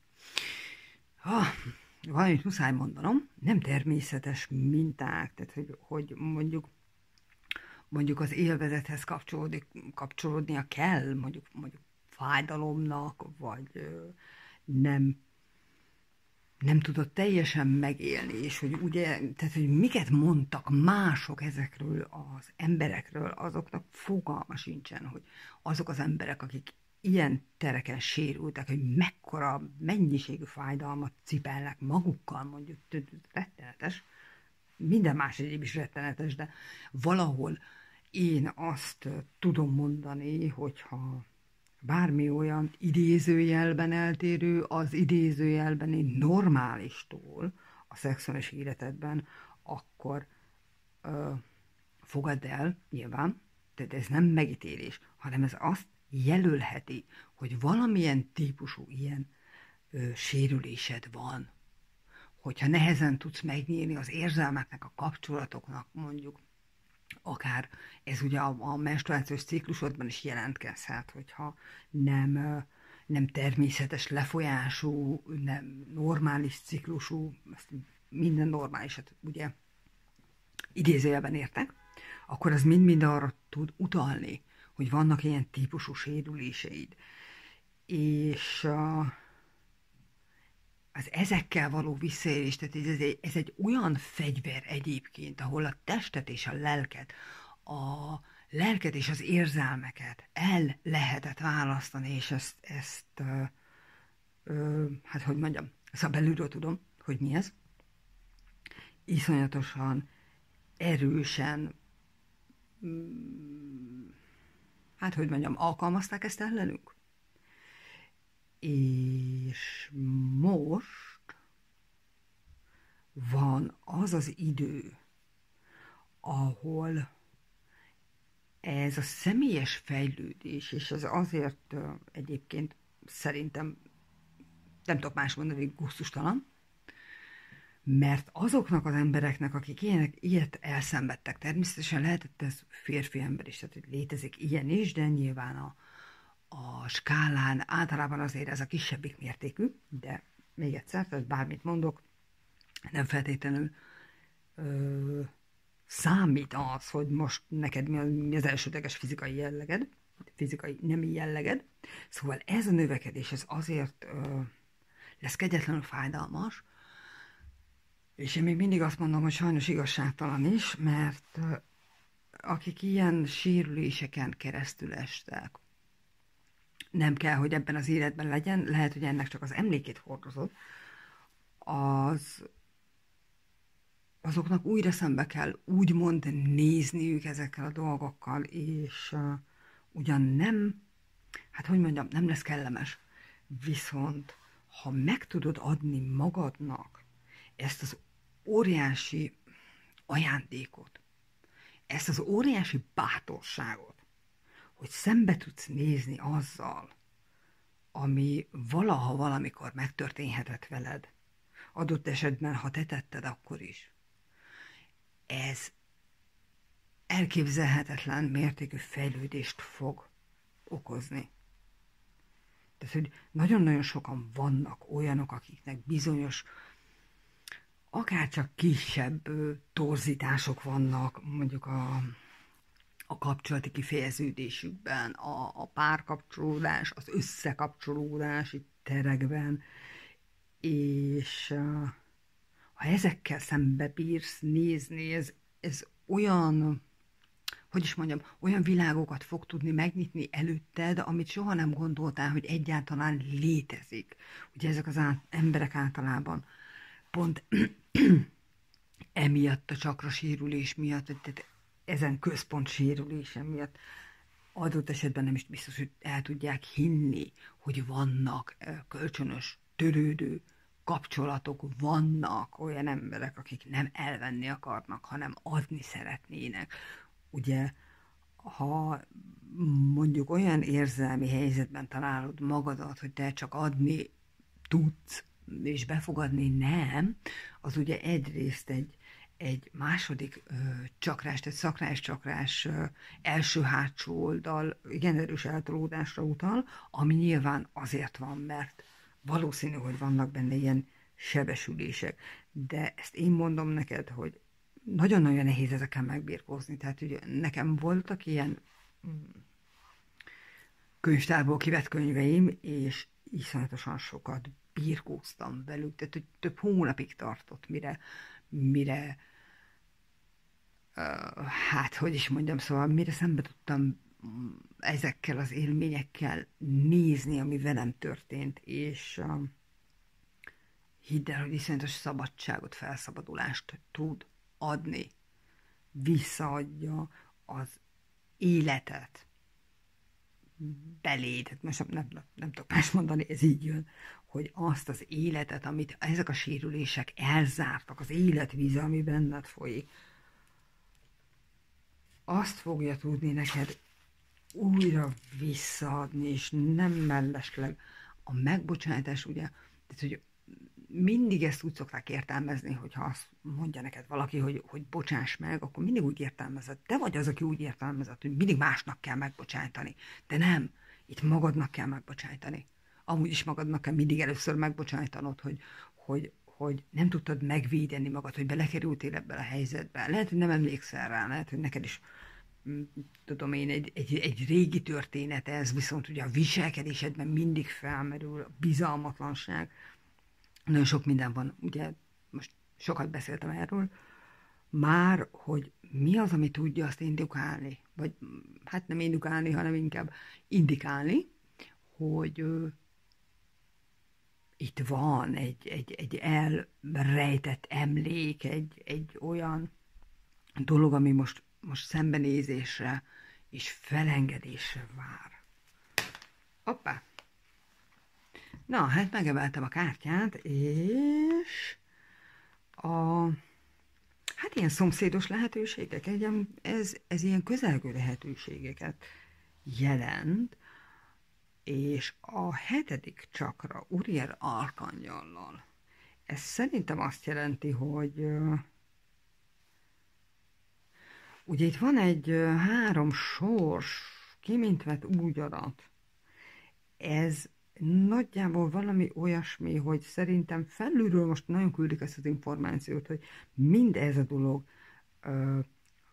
valamit muszáj mondanom, nem természetes minták, tehát hogy mondjuk az élvezethez kapcsolódnia kell, mondjuk fájdalomnak, vagy nem tudod teljesen megélni, és hogy ugye, tehát hogy miket mondtak mások ezekről az emberekről, azoknak fogalma sincsen, hogy azok az emberek, akik ilyen tereken sérültek, hogy mekkora mennyiségű fájdalmat cipelnek magukkal, mondjuk, rettenetes, minden más egyéb is rettenetes, de valahol én azt tudom mondani, hogyha bármi olyan idézőjelben eltérő az idézőjelbeni normálistól a szexuális életedben, akkor fogadd el, nyilván, tehát ez nem megítélés, hanem ez azt jelölheti, hogy valamilyen típusú ilyen sérülésed van. Hogyha nehezen tudsz megnyílni az érzelmeknek, a kapcsolatoknak, mondjuk, akár ez ugye a menstruációs ciklusodban is jelentkezhet, hogyha nem természetes lefolyású, nem normális ciklusú, minden normálisat ugye idézőjelben értek, akkor az mind-mind arra tud utalni, hogy vannak ilyen típusú sérüléseid. És az ezekkel való visszaélés, tehát ez egy olyan fegyver egyébként, ahol a testet és a lelket és az érzelmeket el lehetett választani, és ezt hát hogy mondjam, szóval belülről tudom, hogy mi ez. Iszonyatosan erősen, hát hogy mondjam, alkalmazták ezt ellenünk. És most van az az idő, ahol ez a személyes fejlődés, és ez azért egyébként szerintem, nem tudok más mondani, hogy gusztustalan, mert azoknak az embereknek, akik ilyet elszenvedtek, természetesen lehetett ez férfi ember is, tehát hogy létezik ilyen is, de nyilván a skálán általában azért ez a kisebbik mértékű, de még egyszer, tehát bármit mondok, nem feltétlenül számít az, hogy most neked mi az elsődleges fizikai jelleged, fizikai nemi jelleged. Szóval ez a növekedés, ez azért lesz kegyetlenül fájdalmas, és én még mindig azt mondom, hogy sajnos igazságtalan is, mert akik ilyen sérüléseken keresztül estek, nem kell, hogy ebben az életben legyen, lehet, hogy ennek csak az emlékét hordozod, azoknak újra szembe kell úgymond nézniük ezekkel a dolgokkal, és ugyan nem, hát hogy mondjam, nem lesz kellemes, viszont ha meg tudod adni magadnak ezt az óriási ajándékot, ezt az óriási bátorságot, hogy szembe tudsz nézni azzal, ami valaha valamikor megtörténhetett veled, adott esetben, ha te tetted, akkor is. Ez elképzelhetetlen mértékű fejlődést fog okozni. Tehát, hogy nagyon-nagyon sokan vannak olyanok, akiknek bizonyos, akárcsak kisebb torzítások vannak, mondjuk a kapcsolati kifejeződésükben, a párkapcsolódás, az összekapcsolódási terekben, és ha ezekkel szembe bírsz nézni, ez olyan, hogy is mondjam, olyan világokat fog tudni megnyitni előtted, amit soha nem gondoltál, hogy egyáltalán létezik. Ugye ezek az emberek általában pont emiatt a csakrasérülés miatt, tehát ezen központ sérülése miatt adott esetben nem is biztos, hogy el tudják hinni, hogy vannak kölcsönös, törődő kapcsolatok, vannak olyan emberek, akik nem elvenni akarnak, hanem adni szeretnének. Ugye, ha mondjuk olyan érzelmi helyzetben találod magadat, hogy te csak adni tudsz, és befogadni nem, az ugye egyrészt egy második csakrás, egy szakrális csakrás első-hátsó oldal igen erős eltolódásra utal, ami nyilván azért van, mert valószínű, hogy vannak benne ilyen sebesülések. De ezt én mondom neked, hogy nagyon-nagyon nehéz ezekkel megbirkózni. Tehát ugye nekem voltak ilyen könyvtárból kivett könyveim, és iszonyatosan sokat birkóztam velük, tehát hogy több hónapig tartott, mire hát, hogy is mondjam, szóval mire szembe tudtam ezekkel az élményekkel nézni, ami velem történt, és hidd el, hogy iszonyatos szabadságot, felszabadulást tud adni, visszaadja az életet beléd. Most nem tudok más mondani, ez így jön, hogy azt az életet, amit ezek a sérülések elzártak, az életvíze, ami benned folyik, azt fogja tudni neked újra visszaadni, és nem mellesleg a megbocsátás, ugye, tehát, hogy mindig ezt úgy szokták értelmezni, hogyha azt mondja neked valaki, hogy bocsáss meg, akkor mindig úgy értelmezed. Te vagy az, aki úgy értelmezed, hogy mindig másnak kell megbocsájtani. De nem, itt magadnak kell megbocsájtani. Amúgy is magadnak kell mindig először megbocsájtanod, hogy nem tudtad megvédeni magad, hogy belekerültél ebbe a helyzetbe. Lehet, hogy nem emlékszel rá, lehet, hogy neked is tudom én, egy régi történet ez, viszont ugye a viselkedésedben mindig felmerül a bizalmatlanság. Nagyon sok minden van, ugye most sokat beszéltem erről, már, hogy mi az, ami tudja azt indikálni, vagy hát nem indikálni, hanem inkább indikálni, hogy itt van egy elrejtett emlék, egy olyan dolog, ami most szembenézésre és felengedésre vár. Hoppá! Na, hát megemeltem a kártyát, és hát ilyen szomszédos lehetőségek, ez ilyen közelgő lehetőségeket jelent, és a 7. csakra Uriel arkangyallal. Ez szerintem azt jelenti, hogy ugye itt van egy 3 sors, ki mint vett úgy arat. Ez nagyjából valami olyasmi, hogy szerintem felülről most nagyon küldik ezt az információt, hogy mindez a dolog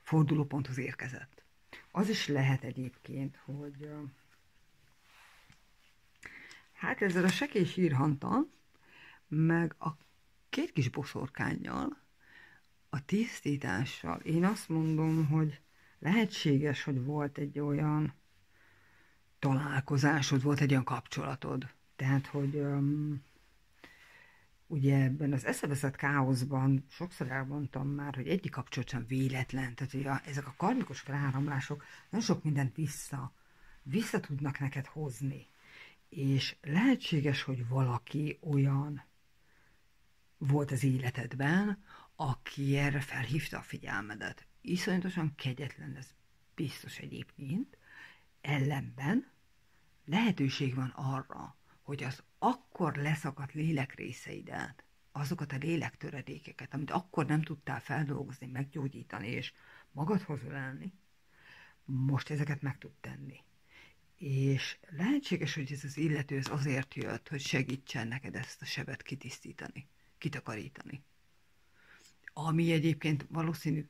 fordulóponthoz érkezett. Az is lehet egyébként, hogy hát ezzel a sekély sírhanttal, meg a 2 kis boszorkánnyal, a tisztítással, én azt mondom, hogy lehetséges, hogy volt egy olyan találkozásod, volt egy olyan kapcsolatod. Tehát, hogy ugye ebben az eszeveszett káoszban sokszor elmondtam már, hogy egyik kapcsolat sem véletlen. Tehát, hogy ezek a karmikus feláramlások nagyon sok mindent vissza tudnak neked hozni. És lehetséges, hogy valaki olyan volt az életedben, aki erre felhívta a figyelmedet. Iszonyatosan kegyetlen ez biztos egyébként. Ellenben lehetőség van arra, hogy az akkor leszakadt lélekrészeidet, azokat a lélektöredékeket, amit akkor nem tudtál feldolgozni, meggyógyítani és magadhoz ölelni, most ezeket meg tud tenni. És lehetséges, hogy ez az illető azért jött, hogy segítsen neked ezt a sebet kitisztítani, kitakarítani. Ami egyébként valószínű,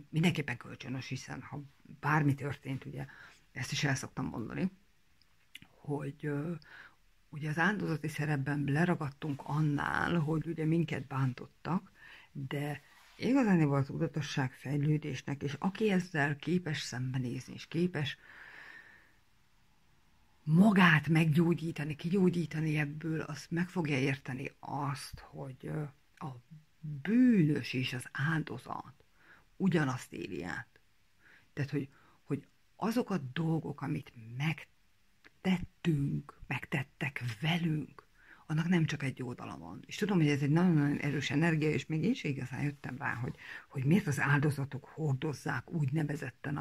mindenképpen kölcsönös, hiszen ha bármi történt, ugye, ezt is el szoktam mondani, hogy ugye az áldozati szerepben leragadtunk annál, hogy ugye minket bántottak, de igazán volt tudatosság fejlődésnek, és aki ezzel képes szembenézni, és képes magát meggyógyítani, kigyógyítani ebből, azt meg fogja érteni azt, hogy a bűnös és az áldozat ugyanazt éli át. Tehát, hogy azok a dolgok, amit megtettek velünk, annak nem csak egy oldala van. És tudom, hogy ez egy nagyon-nagyon erős energia, és még én is igazán jöttem rá, hogy miért az áldozatok hordozzák úgynevezetten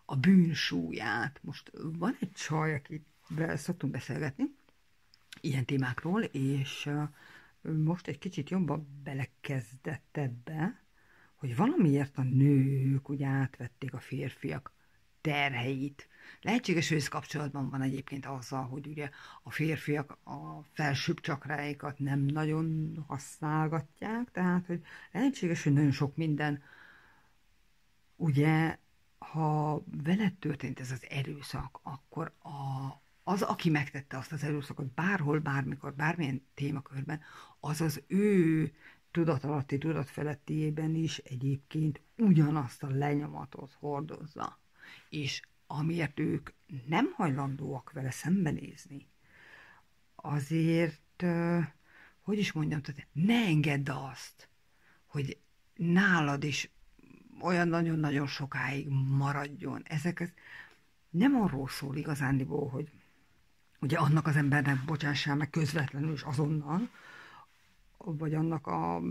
a bűnsúlyát. Most van egy csaj, akivel szoktunk beszélgetni ilyen témákról, és most egy kicsit jobban belekezdett ebbe, hogy valamiért a nők ugye átvették a férfiak terheit. Lehetséges, hogy ez kapcsolatban van egyébként azzal, hogy ugye a férfiak a felsőbb csakráikat nem nagyon használgatják, tehát hogy lehetséges, hogy nagyon sok minden, ugye, ha veled történt ez az erőszak, akkor az, aki megtette azt az erőszakot bárhol, bármikor, bármilyen témakörben, az az ő tudatalatti, tudatfelettiében is egyébként ugyanazt a lenyomatot hordozza. És amiért ők nem hajlandóak vele szembenézni, azért, hogy is mondjam, tehát ne engedd azt, hogy nálad is olyan nagyon-nagyon sokáig maradjon. Ezek nem arról szól igazándiból, hogy ugye annak az embernek bocsássál meg közvetlenül és azonnal, vagy annak a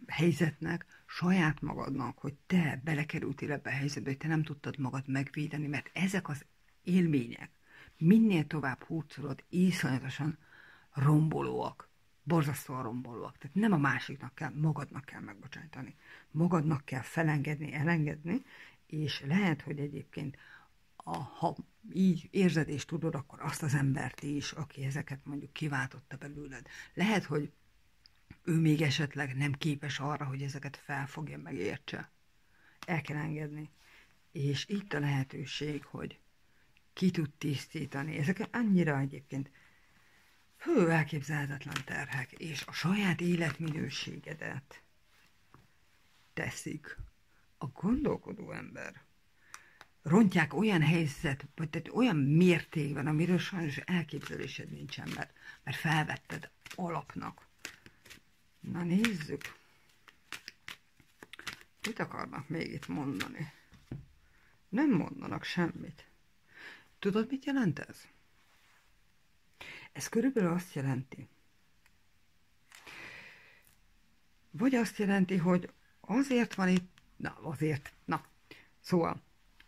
helyzetnek, saját magadnak, hogy te belekerültél ebbe a helyzetbe, hogy te nem tudtad magad megvédeni, mert ezek az élmények minél tovább hurcolod, iszonyatosan rombolóak, borzasztóan rombolóak. Tehát nem a másiknak kell, magadnak kell megbocsájtani. Magadnak kell felengedni, elengedni, és lehet, hogy egyébként ha így érzed és tudod, akkor azt az embert is, aki ezeket mondjuk kiváltotta belőled. Lehet, hogy ő még esetleg nem képes arra, hogy ezeket felfogja, megértse. El kell engedni. És itt a lehetőség, hogy ki tud tisztítani. Ezek annyira egyébként elképzelhetetlen terhek, és a saját életminőségedet teszik a gondolkodó ember. Rontják olyan helyzet, vagy tehát olyan mértékben, amiről sajnos elképzelésed nincsen, mert felvetted alapnak. Na nézzük. Mit akarnak még itt mondani? Nem mondanak semmit. Tudod, mit jelent ez? Ez körülbelül azt jelenti, vagy azt jelenti, hogy azért van itt, szóval,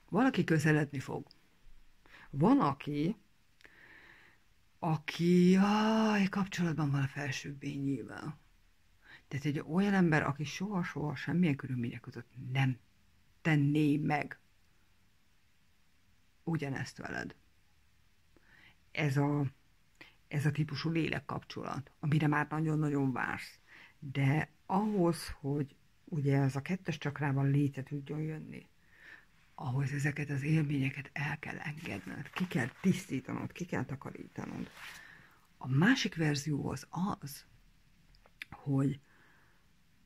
valaki közeledni fog. Van, aki kapcsolatban van a felsőbbényével. Tehát egy olyan ember, aki soha semmilyen körülmények között nem tenné meg ugyanezt veled. Ez a típusú lélekkapcsolat, amire már nagyon-nagyon vársz. De ahhoz, hogy ugye ez a 2. csakrában létre tudjon jönni, ahhoz ezeket az élményeket el kell engedned, ki kell tisztítanod, ki kell takarítanod. A másik verzió az, hogy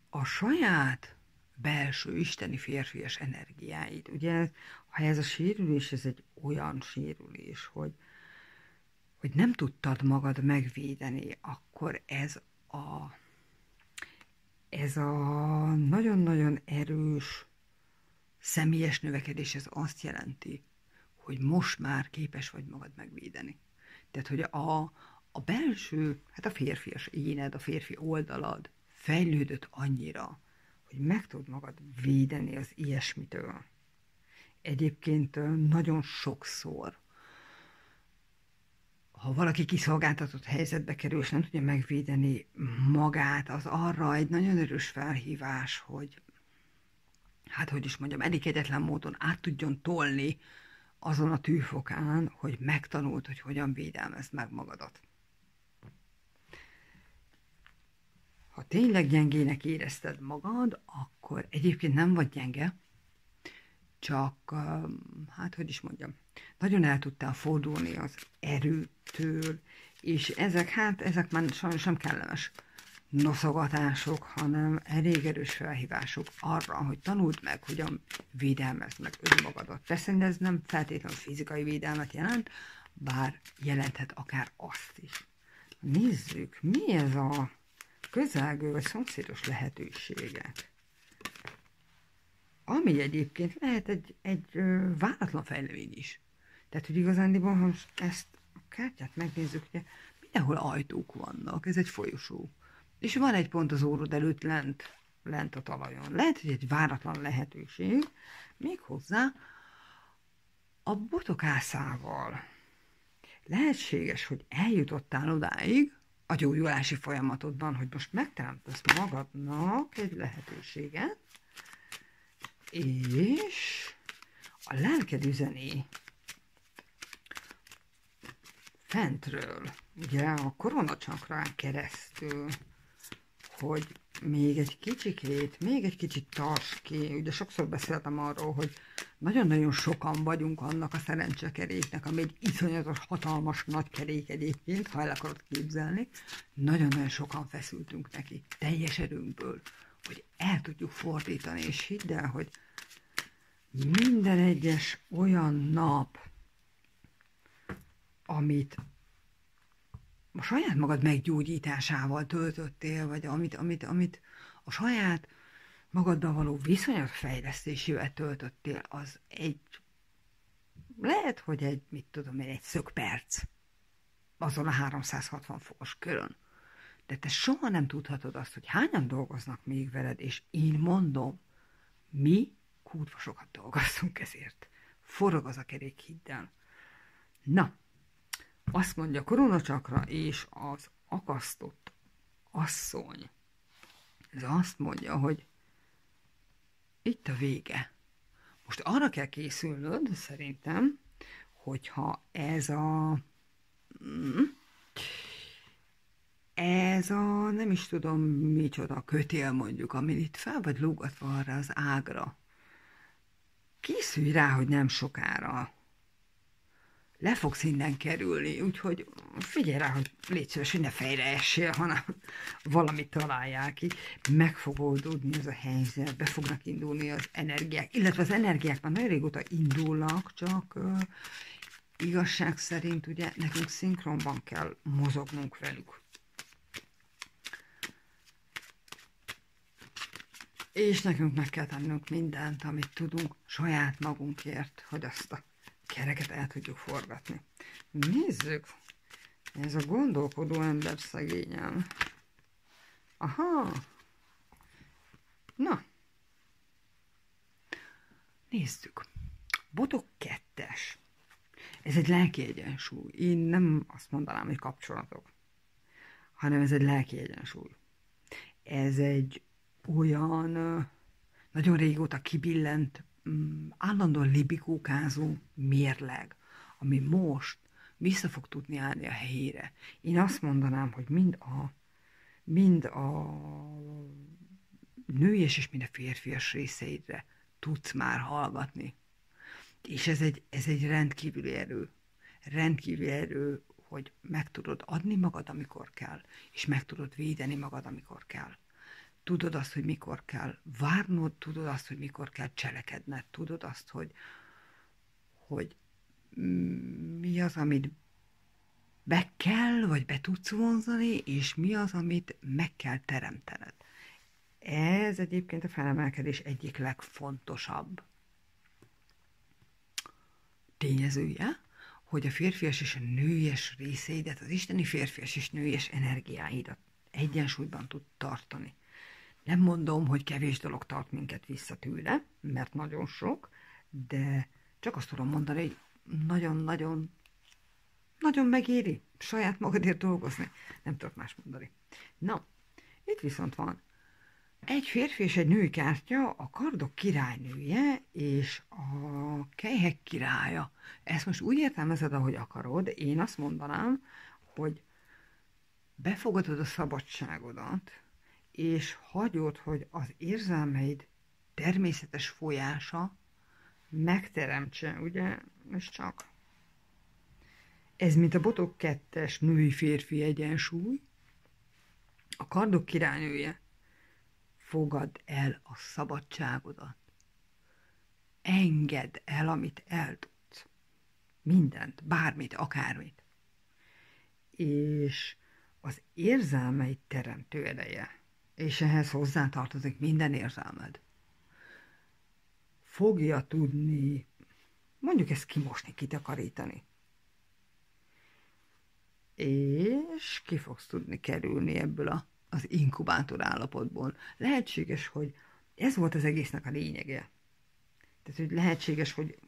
a saját belső isteni férfias energiáit, ugye, ha ez a sérülés, ez egy olyan sérülés, hogy nem tudtad magad megvédeni, akkor ez a nagyon-nagyon erős személyes növekedés, ez azt jelenti, hogy most már képes vagy magad megvédeni. Tehát, hogy a belső, hát a férfias éned, a férfi oldalad fejlődött annyira, hogy meg tud magad védeni az ilyesmitől. Egyébként nagyon sokszor, ha valaki kiszolgáltatott helyzetbe kerül, és nem tudja megvédeni magát, az arra egy nagyon erős felhívás, hogy elég kegyetlen módon át tudjon tolni azon a tűfokán, hogy megtanult, hogy hogyan védelmezd meg magadat. Ha tényleg gyengének érezted magad, akkor egyébként nem vagy gyenge, csak, nagyon el tudtál fordulni az erőtől, és ezek már sajnos nem kellemes noszogatások, hanem elég erős felhívások arra, hogy tanuld meg, hogyan védelmezd meg önmagadat. Persze ez nem feltétlenül fizikai védelmet jelent, bár jelenthet akár azt is. Nézzük, mi ez a közelgő vagy szomszédos lehetőségek, ami egyébként lehet egy váratlan fejlemény is. Tehát, hogy igazándiból, ha ezt a kártyát megnézzük, ugye mindenhol ajtók vannak, ez egy folyosó. És van egy pont az órod előtt lent a talajon. Lehet, hogy egy váratlan lehetőség, méghozzá a botokászával. Lehetséges, hogy eljutottál odáig a gyógyulási folyamatodban, hogy most megteremtesz magadnak egy lehetőséget, és a lelked üzeni fentről, ugye a koronacsakrán keresztül, hogy még egy kicsit tarts ki. Ugye sokszor beszéltem arról, hogy nagyon-nagyon sokan vagyunk annak a szerencsekeréknek, ami egy iszonyatos, hatalmas nagy kerék egyébként, ha el akarod képzelni. Nagyon-nagyon sokan feszültünk neki, teljes erőnkből, hogy el tudjuk fordítani, és hidd el, hogy minden egyes olyan nap, amit a saját magad meggyógyításával töltöttél, vagy amit a saját magaddal való viszonyat fejlesztésével töltöttél, az lehet, hogy egy, egy szögperc azon a 360 fokos körön. De te soha nem tudhatod azt, hogy hányan dolgoznak még veled, és én mondom, mi kurva sokat dolgoztunk ezért. Forog az a kerék, hidd el. Na, azt mondja Koronacsakra és az akasztott asszony. Ez azt mondja, hogy itt a vége. Most arra kell készülnöd, szerintem, hogyha ez a nem is tudom micsoda kötél mondjuk, amit itt fel vagy lógatva arra az ágra. Készülj rá, hogy nem sokára le fogsz innen kerülni, úgyhogy figyelj rá, hogy légy szíves, hogy ne fejre essél, hanem valamit találjál ki. Meg fog oldódni ez a helyzet, be fognak indulni az energiák, illetve az energiák már nagyon régóta indulnak, csak igazság szerint ugye nekünk szinkronban kell mozognunk velük. És nekünk meg kell tennünk mindent, amit tudunk saját magunkért, hogy azt a kereket el tudjuk forgatni. Nézzük! Ez a gondolkodó ember szegényem. Aha! Na! Nézzük! Botok 2-es. Ez egy lelki egyensúly. Én nem azt mondanám, hogy kapcsolatok, hanem ez egy lelki egyensúly. Ez egy olyan nagyon régóta kibillent, állandóan libikókázó mérleg, ami most vissza fog tudni állni a helyére. Én azt mondanám, hogy mind a nőies és mind a férfias részeidre tudsz már hallgatni. És ez egy rendkívüli erő. Rendkívüli erő, hogy meg tudod adni magad, amikor kell, és meg tudod védeni magad, amikor kell. Tudod azt, hogy mikor kell várnod, tudod azt, hogy mikor kell cselekedned, tudod azt, hogy mi az, amit be kell, vagy be tudsz vonzani, és mi az, amit meg kell teremtened. Ez egyébként a felemelkedés egyik legfontosabb tényezője, hogy a férfias és a nőies részeidet, az isteni férfias és nőies energiáidat egyensúlyban tud tartani. Nem mondom, hogy kevés dolog tart minket vissza tőle, mert nagyon sok, de csak azt tudom mondani, hogy nagyon-nagyon megéri saját magadért dolgozni. Nem tudok más mondani. Na, itt viszont van egy férfi és egy női kártya, a kardok királynője és a kelyhek királya. Ezt most úgy értelmezed, ahogy akarod. Én azt mondanám, hogy befogadod a szabadságodat, és hagyod, hogy az érzelmeid természetes folyása megteremtse, ugye, és csak. Ez mint a botok 2-es női-férfi egyensúly, a kardok királynője. Fogadd el a szabadságodat. Engedd el, amit el tudsz. Mindent, bármit, akármit. És az érzelmeid teremtő ereje, és ehhez hozzátartozik minden érzelmed, fogja tudni, mondjuk ezt kimosni, kitakarítani. És ki fogsz tudni kerülni ebből az inkubátor állapotból. Lehetséges, hogy ez volt az egésznek a lényege. Tehát, hogy lehetséges, hogy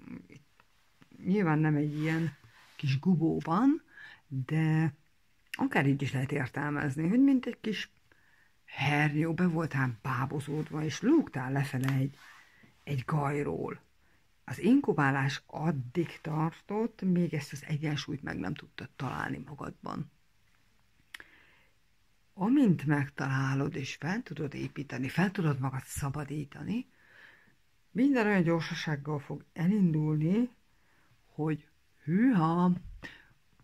nyilván nem egy ilyen kis gubóban, de akár így is lehet értelmezni, hogy mint egy kis hernyó, be voltál bábozódva, és lógtál lefele egy gajról. Az inkubálás addig tartott, még ezt az egyensúlyt meg nem tudtad találni magadban. Amint megtalálod, és fel tudod építeni, fel tudod magad szabadítani, Minden olyan gyorsasággal fog elindulni, hogy hűha.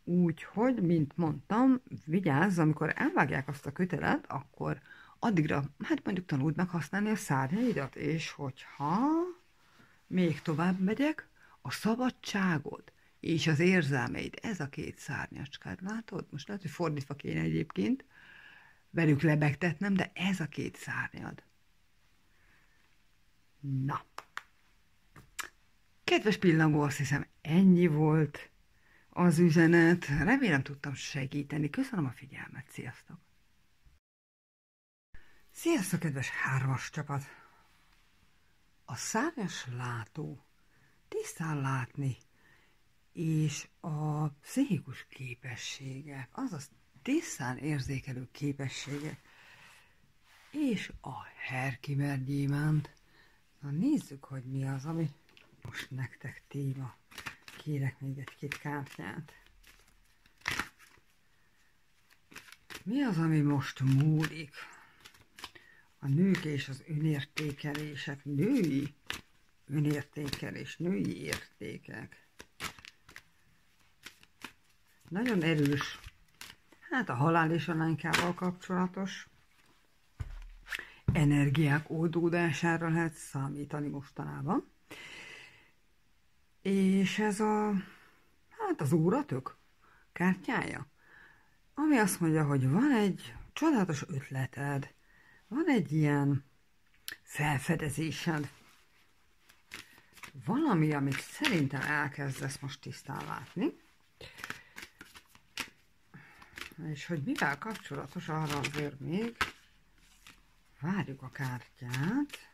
Úgyhogy, mint mondtam, vigyázz, amikor elvágják azt a kötelet, akkor addigra, hát mondjuk tanuld meg használni a szárnyaidat, és hogyha még tovább megyek, a szabadságod és az érzelmeid, ez a két szárnyacskád, látod? Most lehet, hogy fordítva kéne egyébként velük lebegtetnem, de ez a két szárnyad. Na. Kedves pillangó, azt hiszem ennyi volt az üzenet. Remélem tudtam segíteni. Köszönöm a figyelmet. Sziasztok! Sziasztok, kedves hármas csapat! A szárnyas látó tisztán látni, és a pszichikus képességek, azaz tisztán érzékelő képességek, és a Herkimer gyémánt. Na nézzük, hogy mi az, ami most nektek téma. Kérek még egy-két kártyát. Mi az, ami most múlik? A nők és az önértékelések, női önértékelés, női értékek. Nagyon erős, hát a halál és a lánykával kapcsolatos energiák oldódására lehet számítani mostanában. És ez az óratök kártyája, ami azt mondja, hogy van egy csodálatos ötleted, van egy ilyen felfedezésed, valami, amit szerintem elkezdesz most tisztán látni, és hogy mivel kapcsolatos, arra azért még várjuk a kártyát.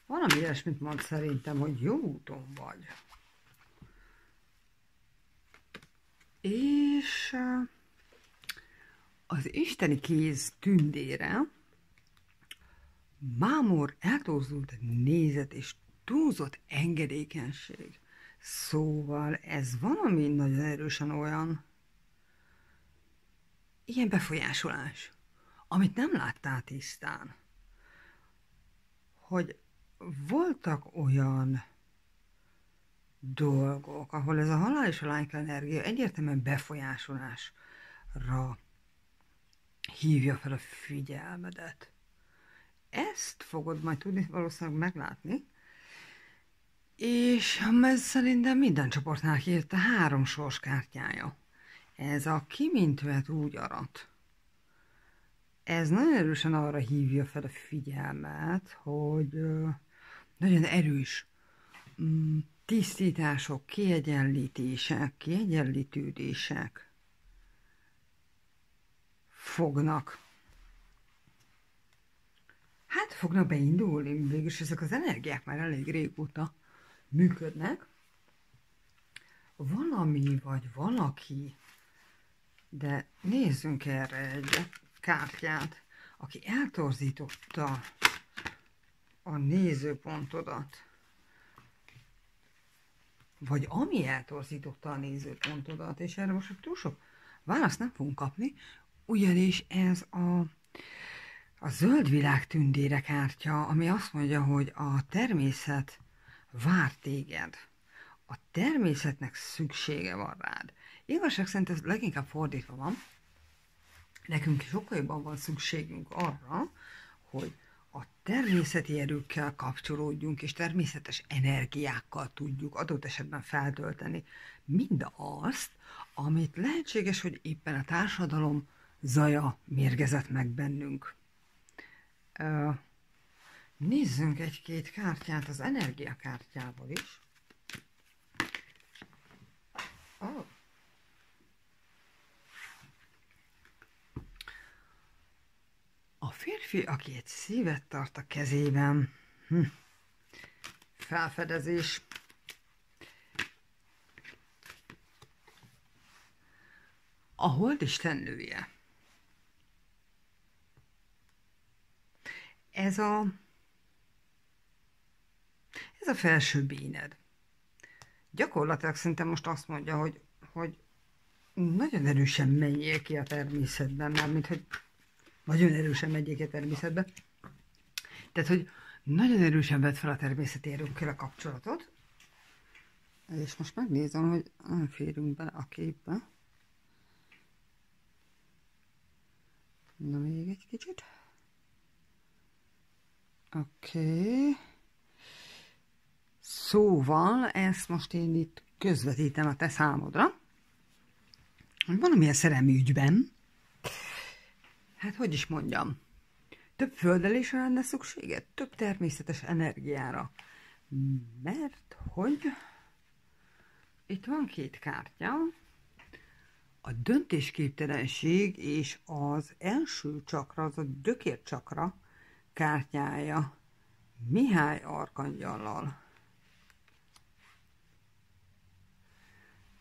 Valami ilyesmit mond szerintem, hogy jó úton vagy. És az isteni kéz tündére mámor eltorzult nézet és túlzott engedékenység. Szóval ez valami nagyon erősen olyan ilyen befolyásolás, amit nem láttál tisztán. Hogy voltak olyan dolgok, ahol ez a halál és a lányka energia egyértelműen befolyásolásra hívja fel a figyelmedet. Ezt fogod majd tudni valószínűleg meglátni, és ez szerintem minden csoportnál kijött a 3 sorskártyája. Ez a ki mint vet úgy arat. Ez nagyon erősen arra hívja fel a figyelmet, hogy nagyon erős tisztítások, kiegyenlítések, kiegyenlítődések fognak beindulni. Végülis ezek az energiák már elég régóta működnek. Valami vagy valaki, de nézzünk erre egy kártyát, aki eltorzította a nézőpontodat, vagy ami eltorzította a nézőpontodat, és erre most túl sok választ nem fogunk kapni, ugyanis ez a zöld világ tündére kártya, ami azt mondja, hogy a természet vár téged. A természetnek szüksége van rád. Igazság szerint ez leginkább fordítva van. Nekünk sokkal jobban van szükségünk arra, hogy a természeti erőkkel kapcsolódjunk, és természetes energiákkal tudjuk adott esetben feltölteni mindazt, amit lehetséges, hogy éppen a társadalom zaja mérgezett meg bennünk. Nézzünk egy-két kártyát az energiakártyából is. A férfi, aki egy szívet tart a kezében, felfedezés. A holdistennője. Ez a felső béned. Gyakorlatilag szerintem most azt mondja, hogy nagyon erősen menjél ki a természetben, mármint hogy nagyon erősen megyék a természetbe, Tehát, hogy nagyon erősen vett fel a természeti erőkkel a kapcsolatot, és most megnézem, hogy nem férünk bele a képbe. Na, még egy kicsit. Oké. Szóval, ezt most én itt közvetítem a te számodra. Valamilyen szerelmi ügyben. Hát, hogy is mondjam. Több földelésre lenne szükséged? Több természetes energiára. Mert hogy itt van két kártya. A döntésképtelenség és az első csakra, az a gyökércsakra kártyája Mihály arkangyallal.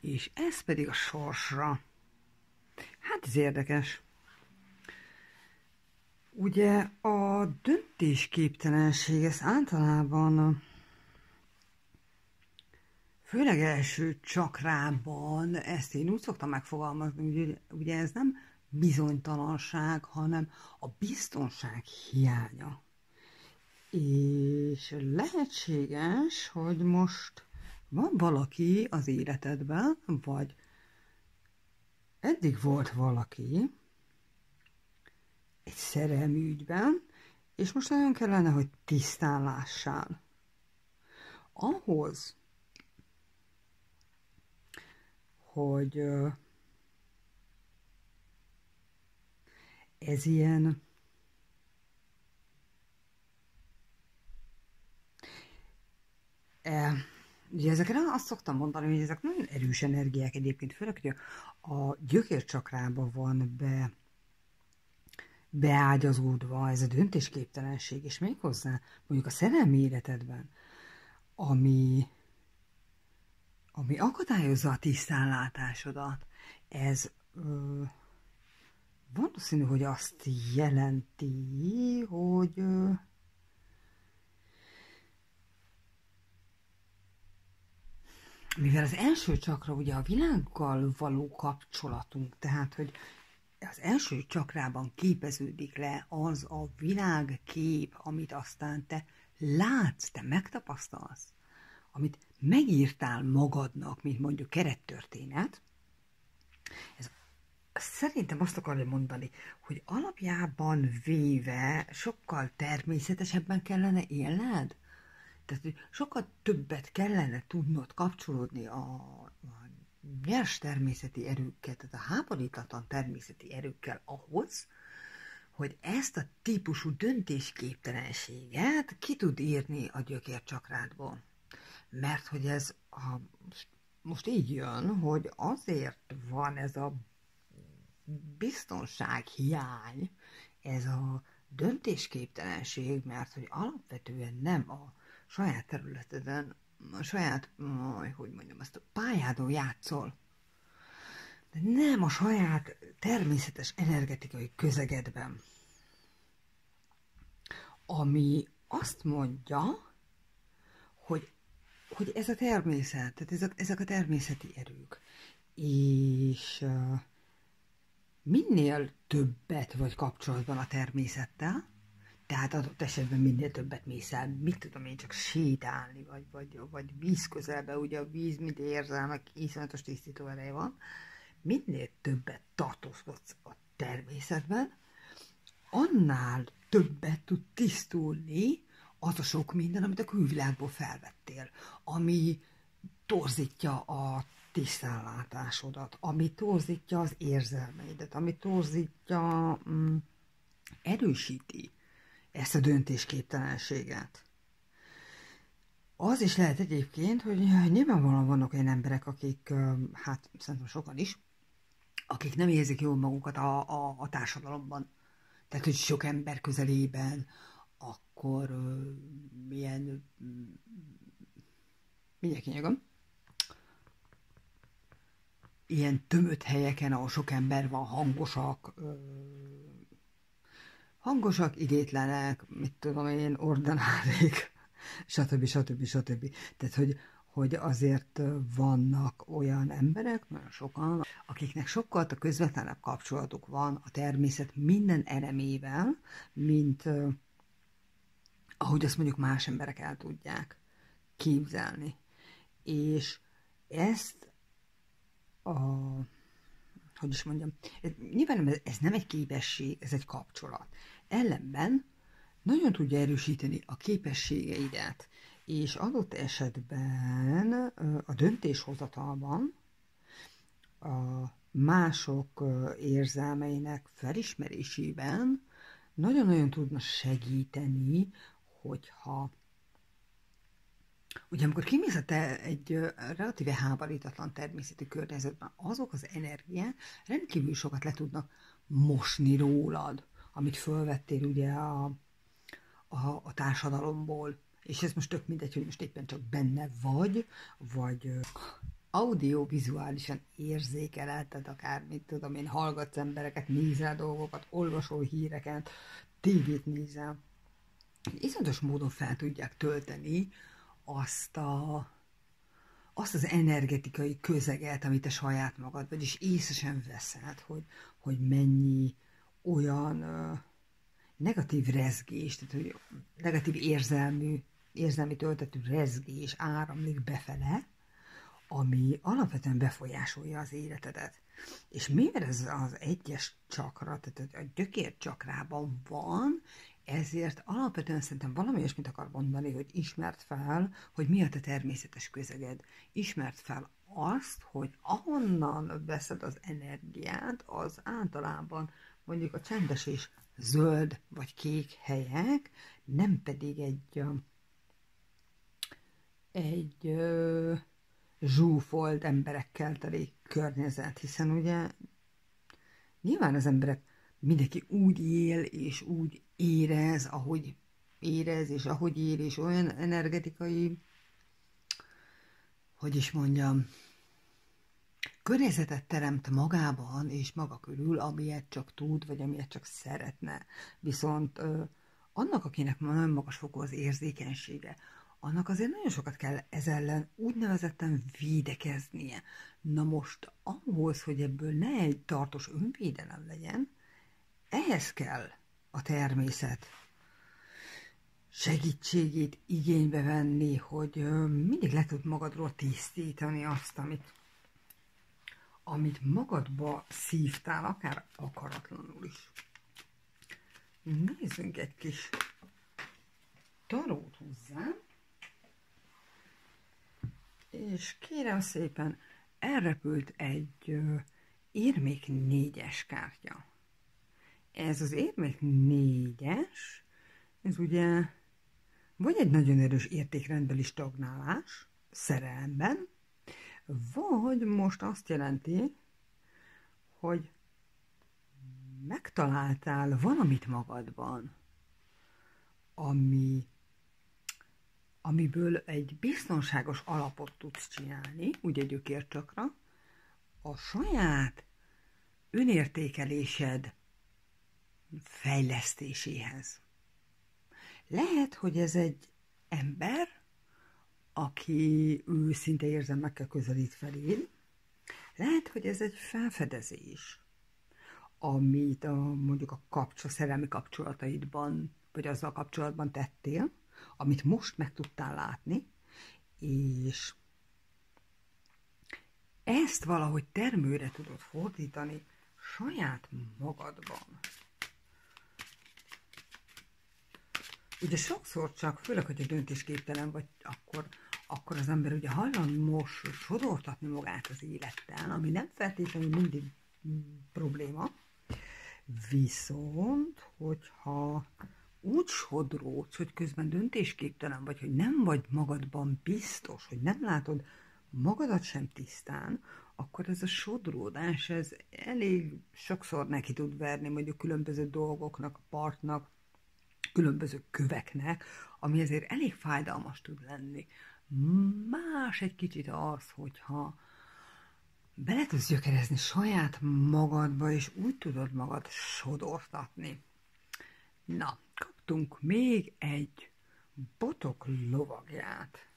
És ez pedig a sorsra. Hát ez érdekes. Ugye a döntésképtelenség, ez általában főleg első csakrában, ezt én úgy szoktam megfogalmazni, ugye ez nem bizonytalanság, hanem a biztonság hiánya. És lehetséges, hogy most van valaki az életedben, vagy eddig volt valaki egy szerelmi ügyben, és most nagyon kellene, hogy tisztán lássál. Ahhoz, hogy ez ilyen ugye ezekre azt szoktam mondani, hogy ezek nagyon erős energiák egyébként, főleg, hogy a gyökércsakrába van beágyazódva ez a döntésképtelenség, és méghozzá mondjuk a szerelmi életedben, ami akadályozza a tisztánlátásodat, ez valószínű, hogy azt jelenti, hogy mivel az első csakra ugye a világgal való kapcsolatunk, tehát hogy az első csakrában képeződik le az a világkép, amit aztán te látsz, te megtapasztalsz, amit megírtál magadnak, mint mondjuk kerettörténet, ez szerintem azt akarja mondani, hogy alapjában véve sokkal természetesebben kellene élned. Tehát, hogy sokkal többet kellene tudnod kapcsolódni a nyers természeti erőkkel, tehát a háborítatlan természeti erőkkel ahhoz, hogy ezt a típusú döntésképtelenséget ki tud írni a gyökércsakrádból. Mert hogy ez most így jön, hogy azért van ez a biztonsághiány, ez a döntésképtelenség, mert hogy alapvetően nem a saját területeden, a saját, hogy mondjam, ezt a pályádon játszol, de nem a saját természetes energetikai közegedben, ami azt mondja, hogy ez a természet, tehát ezek a természeti erők, és minél többet vagy kapcsolatban a természettel, tehát adott esetben minél többet mész el, mit tudom én, csak sétálni, vagy víz közelbe, ugye a víz, mint érzelmek, iszonyatos tisztító ereje van, minél többet tartózkodsz a természetben, annál többet tud tisztulni az a sok minden, amit a külvilágból felvettél, ami torzítja a tisztánlátásodat, ami torzítja az érzelmeidet, ami torzítja, erősíti ezt a döntésképtelenséget. Az is lehet egyébként, hogy nyilvánvalóan vannak olyan emberek, akik, hát szerintem sokan is, akik nem érzik jól magukat a társadalomban. Tehát, hogy sok ember közelében, akkor milyen, mindjárt kinyagom, ilyen tömött helyeken, ahol sok ember van, hangosak, idétlenek, mit tudom én, ordinárik, stb. Tehát, hogy azért vannak olyan emberek, nagyon sokan, akiknek sokkal a közvetlenebb kapcsolatuk van a természet minden elemével, mint ahogy azt mondjuk más emberek el tudják képzelni. És ezt a, hogy is mondjam, nyilván ez nem egy képesség, ez egy kapcsolat. Ellenben nagyon tudja erősíteni a képességeidet, és adott esetben a döntéshozatalban a mások érzelmeinek felismerésében nagyon-nagyon tudna segíteni, hogyha ugye amikor kimész a te egy relatíve háborítatlan természetű környezetben, azok az energiák rendkívül sokat le tudnak mosni rólad, amit fölvettél ugye a társadalomból. És ez most tök mindegy, hogy most éppen csak benne vagy audiovizuálisan érzékelheted akár, mit tudom én, hallgatsz embereket, nézel dolgokat, olvasol híreket, tévét nézel. Iszonyatos módon fel tudják tölteni azt az energetikai közeget, amit te saját magad, vagyis észre sem veszed, hogy mennyi olyan negatív rezgés, tehát hogy negatív érzelmi töltetű rezgés áramlik befele, ami alapvetően befolyásolja az életedet. És mivel ez az egyes csakra, tehát a gyökér csakrában van, ezért alapvetően szerintem valami olyasmit akar mondani, hogy ismerd fel, hogy mi a te természetes közeged. Ismerd fel azt, hogy ahonnan veszed az energiát, az általában mondjuk a csendes és zöld vagy kék helyek, nem pedig egy zsúfolt emberekkel teli környezet, hiszen ugye nyilván az emberek mindenki úgy él és úgy érez, ahogy érez, és ahogy él, és olyan energetikai, hogy is mondjam, környezetet teremt magában és maga körül, amilyet csak tud, vagy amilyet csak szeretne. Viszont annak, akinek nagyon magas fokú az érzékenysége, annak azért nagyon sokat kell ez ellen úgynevezetten védekeznie. Na most ahhoz, hogy ebből ne egy tartós önvédelem legyen, ehhez kell a természet segítségét igénybe venni, hogy mindig le tud magadról tisztítani azt, amit magadba szívtál, akár akaratlanul is. Nézzünk egy kis tarót hozzá, és kérem szépen, elrepült egy érmék 4-es kártya. Ez az érmék 4-es, ez ugye vagy egy nagyon erős értékrendbeli stagnálás, szerelemben, vagy most azt jelenti, hogy megtaláltál valamit magadban, amiből egy biztonságos alapot tudsz csinálni, ugye gyökércsakra, a saját önértékelésed fejlesztéséhez. Lehet, hogy ez egy ember, aki őszinte érzelmekkel közelít feléd, lehet, hogy ez egy felfedezés, amit mondjuk a szerelmi kapcsolataidban, vagy azzal kapcsolatban tettél, amit most meg tudtál látni, és ezt valahogy termőre tudod fordítani saját magadban. Ugye sokszor csak, főleg, hogy a döntésképtelen vagy, akkor az ember ugye hajlamos sodortatni magát az élettel, ami nem feltétlenül mindig probléma, viszont, hogyha úgy sodródsz, hogy közben döntésképtelen vagy, hogy nem vagy magadban biztos, hogy nem látod magadat sem tisztán, akkor ez a sodródás, ez elég sokszor neki tud verni mondjuk különböző dolgoknak, a partnak, különböző köveknek, ami ezért elég fájdalmas tud lenni. Más egy kicsit az, hogyha bele tudsz gyökerezni saját magadba, és úgy tudod magad sodortatni. Na, kaptunk még egy botok lovagját.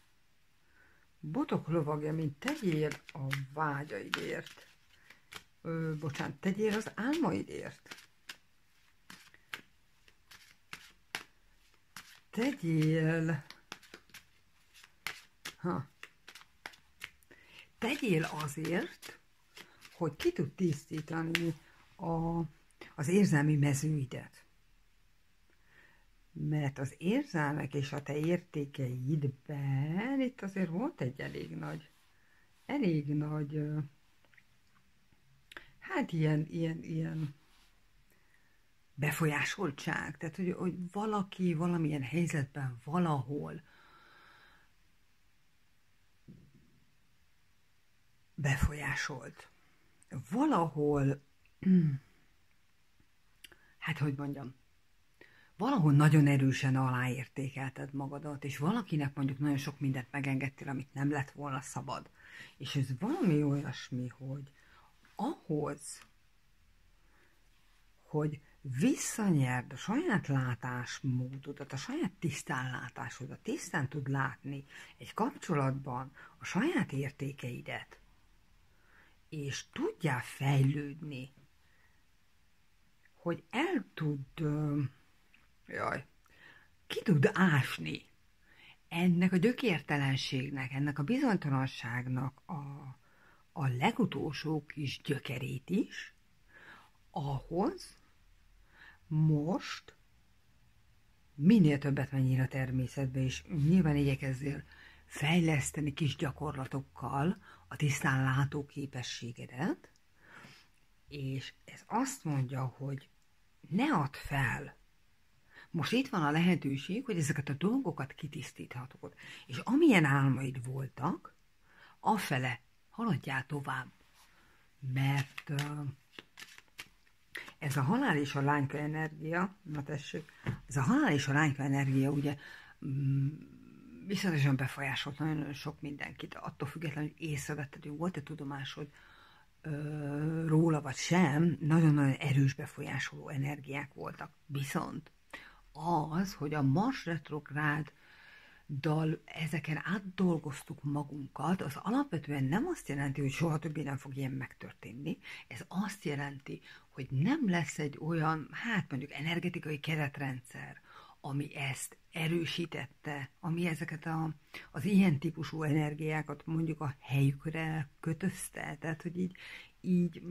Botok lovagja, mint tegyél a vágyaidért. Tegyél az álmaidért. tegyél, tegyél azért, hogy ki tud tisztítani az érzelmi mezőidet. Mert az érzelmek és a te értékeidben itt azért volt egy elég nagy, hát ilyen befolyásoltság. Tehát, hogy valaki valamilyen helyzetben valahol befolyásolt. Valahol, hát hogy mondjam, valahol nagyon erősen aláértékelted magadat, és valakinek mondjuk nagyon sok mindent megengedtél, amit nem lett volna szabad. És ez valami olyasmi, hogy ahhoz, hogy visszanyerd a saját látásmódodat, a saját tisztánlátásodat, tisztán tud látni egy kapcsolatban a saját értékeidet, és tudjál fejlődni, hogy ki tud ásni ennek a gyökértelenségnek, ennek a bizonytalanságnak a legutolsó kis gyökerét is, ahhoz most minél többet menjél a természetbe, és nyilván igyekezzél fejleszteni kis gyakorlatokkal a tisztán látó képességedet, és ez azt mondja, hogy ne add fel. Most itt van a lehetőség, hogy ezeket a dolgokat kitisztíthatod, és amilyen álmaid voltak, afele haladjál tovább, mert ez a halál és a lányka energia, na tessék, ez a halál és a lányka energia ugye viszonylag befolyásolt nagyon sok mindenkit, attól függetlenül, hogy észrevetted, hogy volt-e tudomásod róla vagy sem, nagyon-nagyon erős befolyásoló energiák voltak. Viszont az, hogy a Mars retrográd dal ezeken átdolgoztuk magunkat, az alapvetően nem azt jelenti, hogy soha többé nem fog ilyen megtörténni. Ez azt jelenti, hogy nem lesz egy olyan, hát mondjuk energetikai keretrendszer, ami ezt erősítette, ami ezeket az ilyen típusú energiákat mondjuk a helyükre kötözte. Tehát, hogy így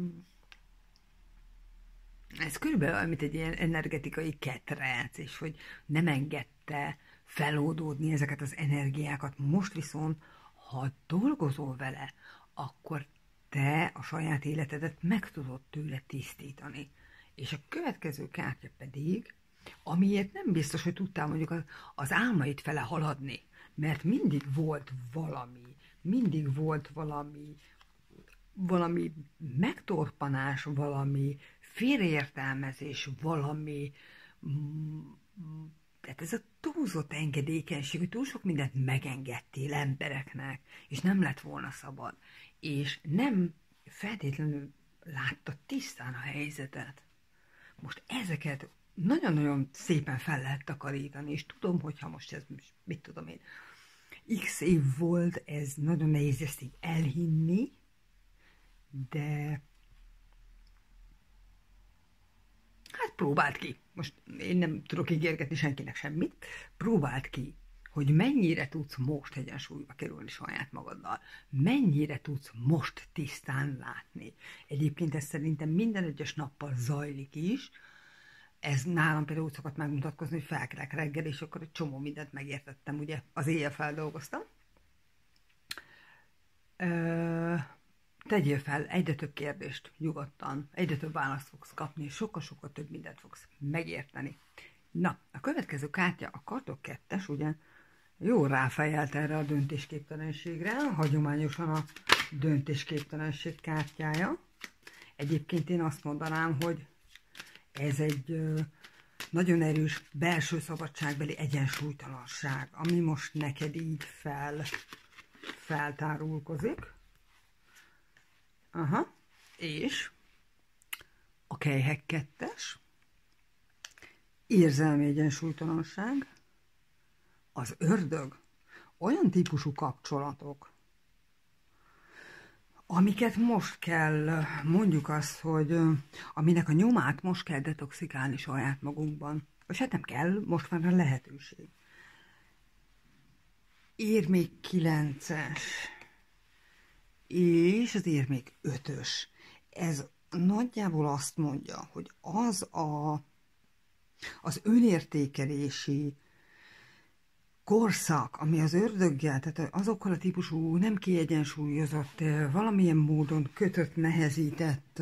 ez körülbelül olyan, mint egy ilyen energetikai ketrenc, és hogy nem engedte feloldódni ezeket az energiákat. Most viszont, ha dolgozol vele, akkor te a saját életedet meg tudod tőle tisztítani. És a következő kártya pedig, amiért nem biztos, hogy tudtál mondjuk az álmaid fele haladni, mert mindig volt valami megtorpanás, valami félreértelmezés, tehát ez a túlzott engedékenység, hogy túl sok mindent megengedtél embereknek, és nem lett volna szabad, és nem feltétlenül láttad tisztán a helyzetet. Most ezeket nagyon-nagyon szépen fel lehet takarítani, és tudom, hogyha most ez, mit tudom én, x év volt, ez nagyon nehéz ezt így elhinni, de hát próbáld ki. Most én nem tudok ígérgetni senkinek semmit. Próbáld ki, hogy mennyire tudsz most egyensúlyba kerülni saját magaddal. Mennyire tudsz most tisztán látni. Egyébként ez szerintem minden egyes nappal zajlik is. Ez nálam például úgy szokott megmutatkozni, hogy felkelek reggel, és akkor egy csomó mindent megértettem, ugye az éjjel feldolgoztam. Tegyél fel egyre több kérdést nyugodtan, egyre több választ fogsz kapni, és sokkal-sokkal több mindent fogsz megérteni. Na, a következő kártya, a kardok 2-es, ugye jól ráfejelt erre a döntésképtelenségre, hagyományosan a döntésképtelenség kártyája. Egyébként én azt mondanám, hogy ez egy nagyon erős belső szabadságbeli egyensúlytalanság, ami most neked így feltárulkozik. Aha, és a kelyhek 2-es, érzelmi egyensúlytalanság, az ördög, olyan típusú kapcsolatok, amiket most kell, mondjuk azt, hogy aminek a nyomát most kell detoxikálni saját magunkban. És hát nem kell, most van a lehetőség. érmék 9-es, és az érmék 5-ös. Ez nagyjából azt mondja, hogy az önértékelési korszak, ami az ördöggel, tehát azokkal a típusú nem kiegyensúlyozott, valamilyen módon kötött, nehezített,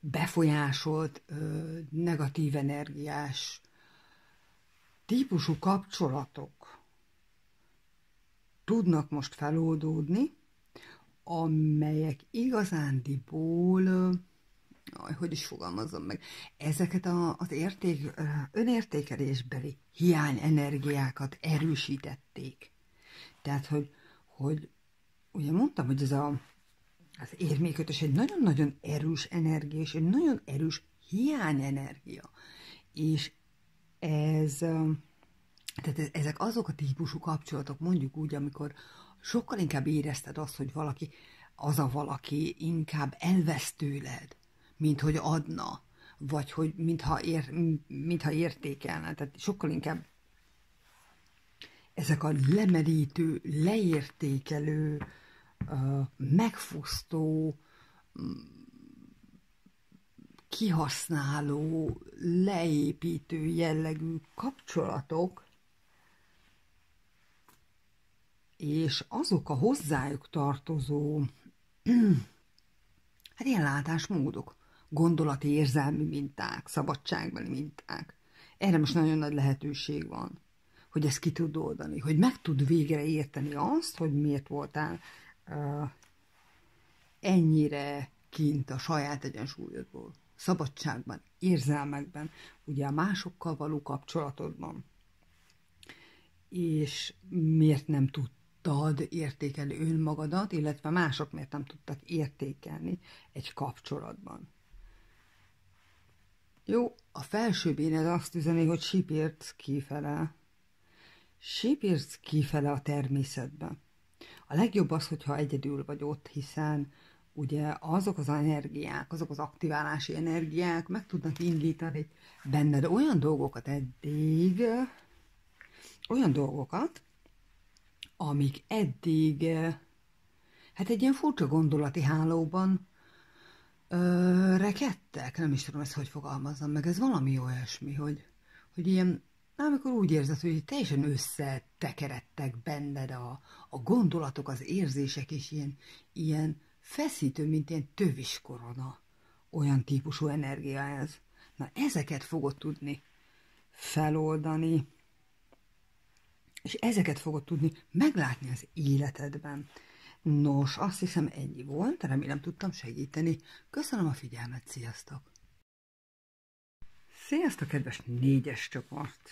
befolyásolt, negatív energiás típusú kapcsolatok tudnak most feloldódni, amelyek igazándiból, hogy is fogalmazzam meg, ezeket az önértékelésbeli hiányenergiákat erősítették. Tehát, hogy ugye mondtam, hogy az érmékötös egy nagyon-nagyon erős energia, és egy nagyon erős hiányenergia. És tehát ezek azok a típusú kapcsolatok, mondjuk úgy, amikor sokkal inkább érezted azt, hogy valaki inkább elvesz tőled, mint hogy adna, vagy hogy mintha értékelne. Tehát sokkal inkább ezek a lemerítő, leértékelő, megfosztó, kihasználó, leépítő jellegű kapcsolatok, és azok a hozzájuk tartozó hát ilyen látásmódok, gondolati, érzelmi minták, szabadságbeli minták. Erre most nagyon nagy lehetőség van, hogy ezt ki tud oldani, hogy meg tud végre érteni azt, hogy miért voltál ennyire kint a saját egyensúlyodból, szabadságban, érzelmekben, ugye a másokkal való kapcsolatodban, és miért nem tudtad értékelni önmagadat, illetve mások miért nem tudtak értékelni egy kapcsolatban. Jó, a felső béned azt üzeni, hogy sípérc kifele. Sípérc kifele a természetbe. A legjobb az, hogyha egyedül vagy ott, hiszen ugye azok az energiák, azok az aktiválási energiák meg tudnak indítani benned olyan dolgokat, amik eddig, hát egy ilyen furcsa gondolati hálóban rekedtek, nem is tudom ezt, hogy fogalmazzam meg, ez valami olyasmi, hogy ilyen, amikor úgy érzed, hogy teljesen összetekeredtek benned a gondolatok, az érzések, és ilyen feszítő, mint ilyen tövis korona, olyan típusú energia ez. Na, ezeket fogod tudni feloldani, és ezeket fogod tudni meglátni az életedben. Nos, azt hiszem ennyi volt, remélem tudtam segíteni. Köszönöm a figyelmet, sziasztok! Sziasztok, kedves 4-es csoport!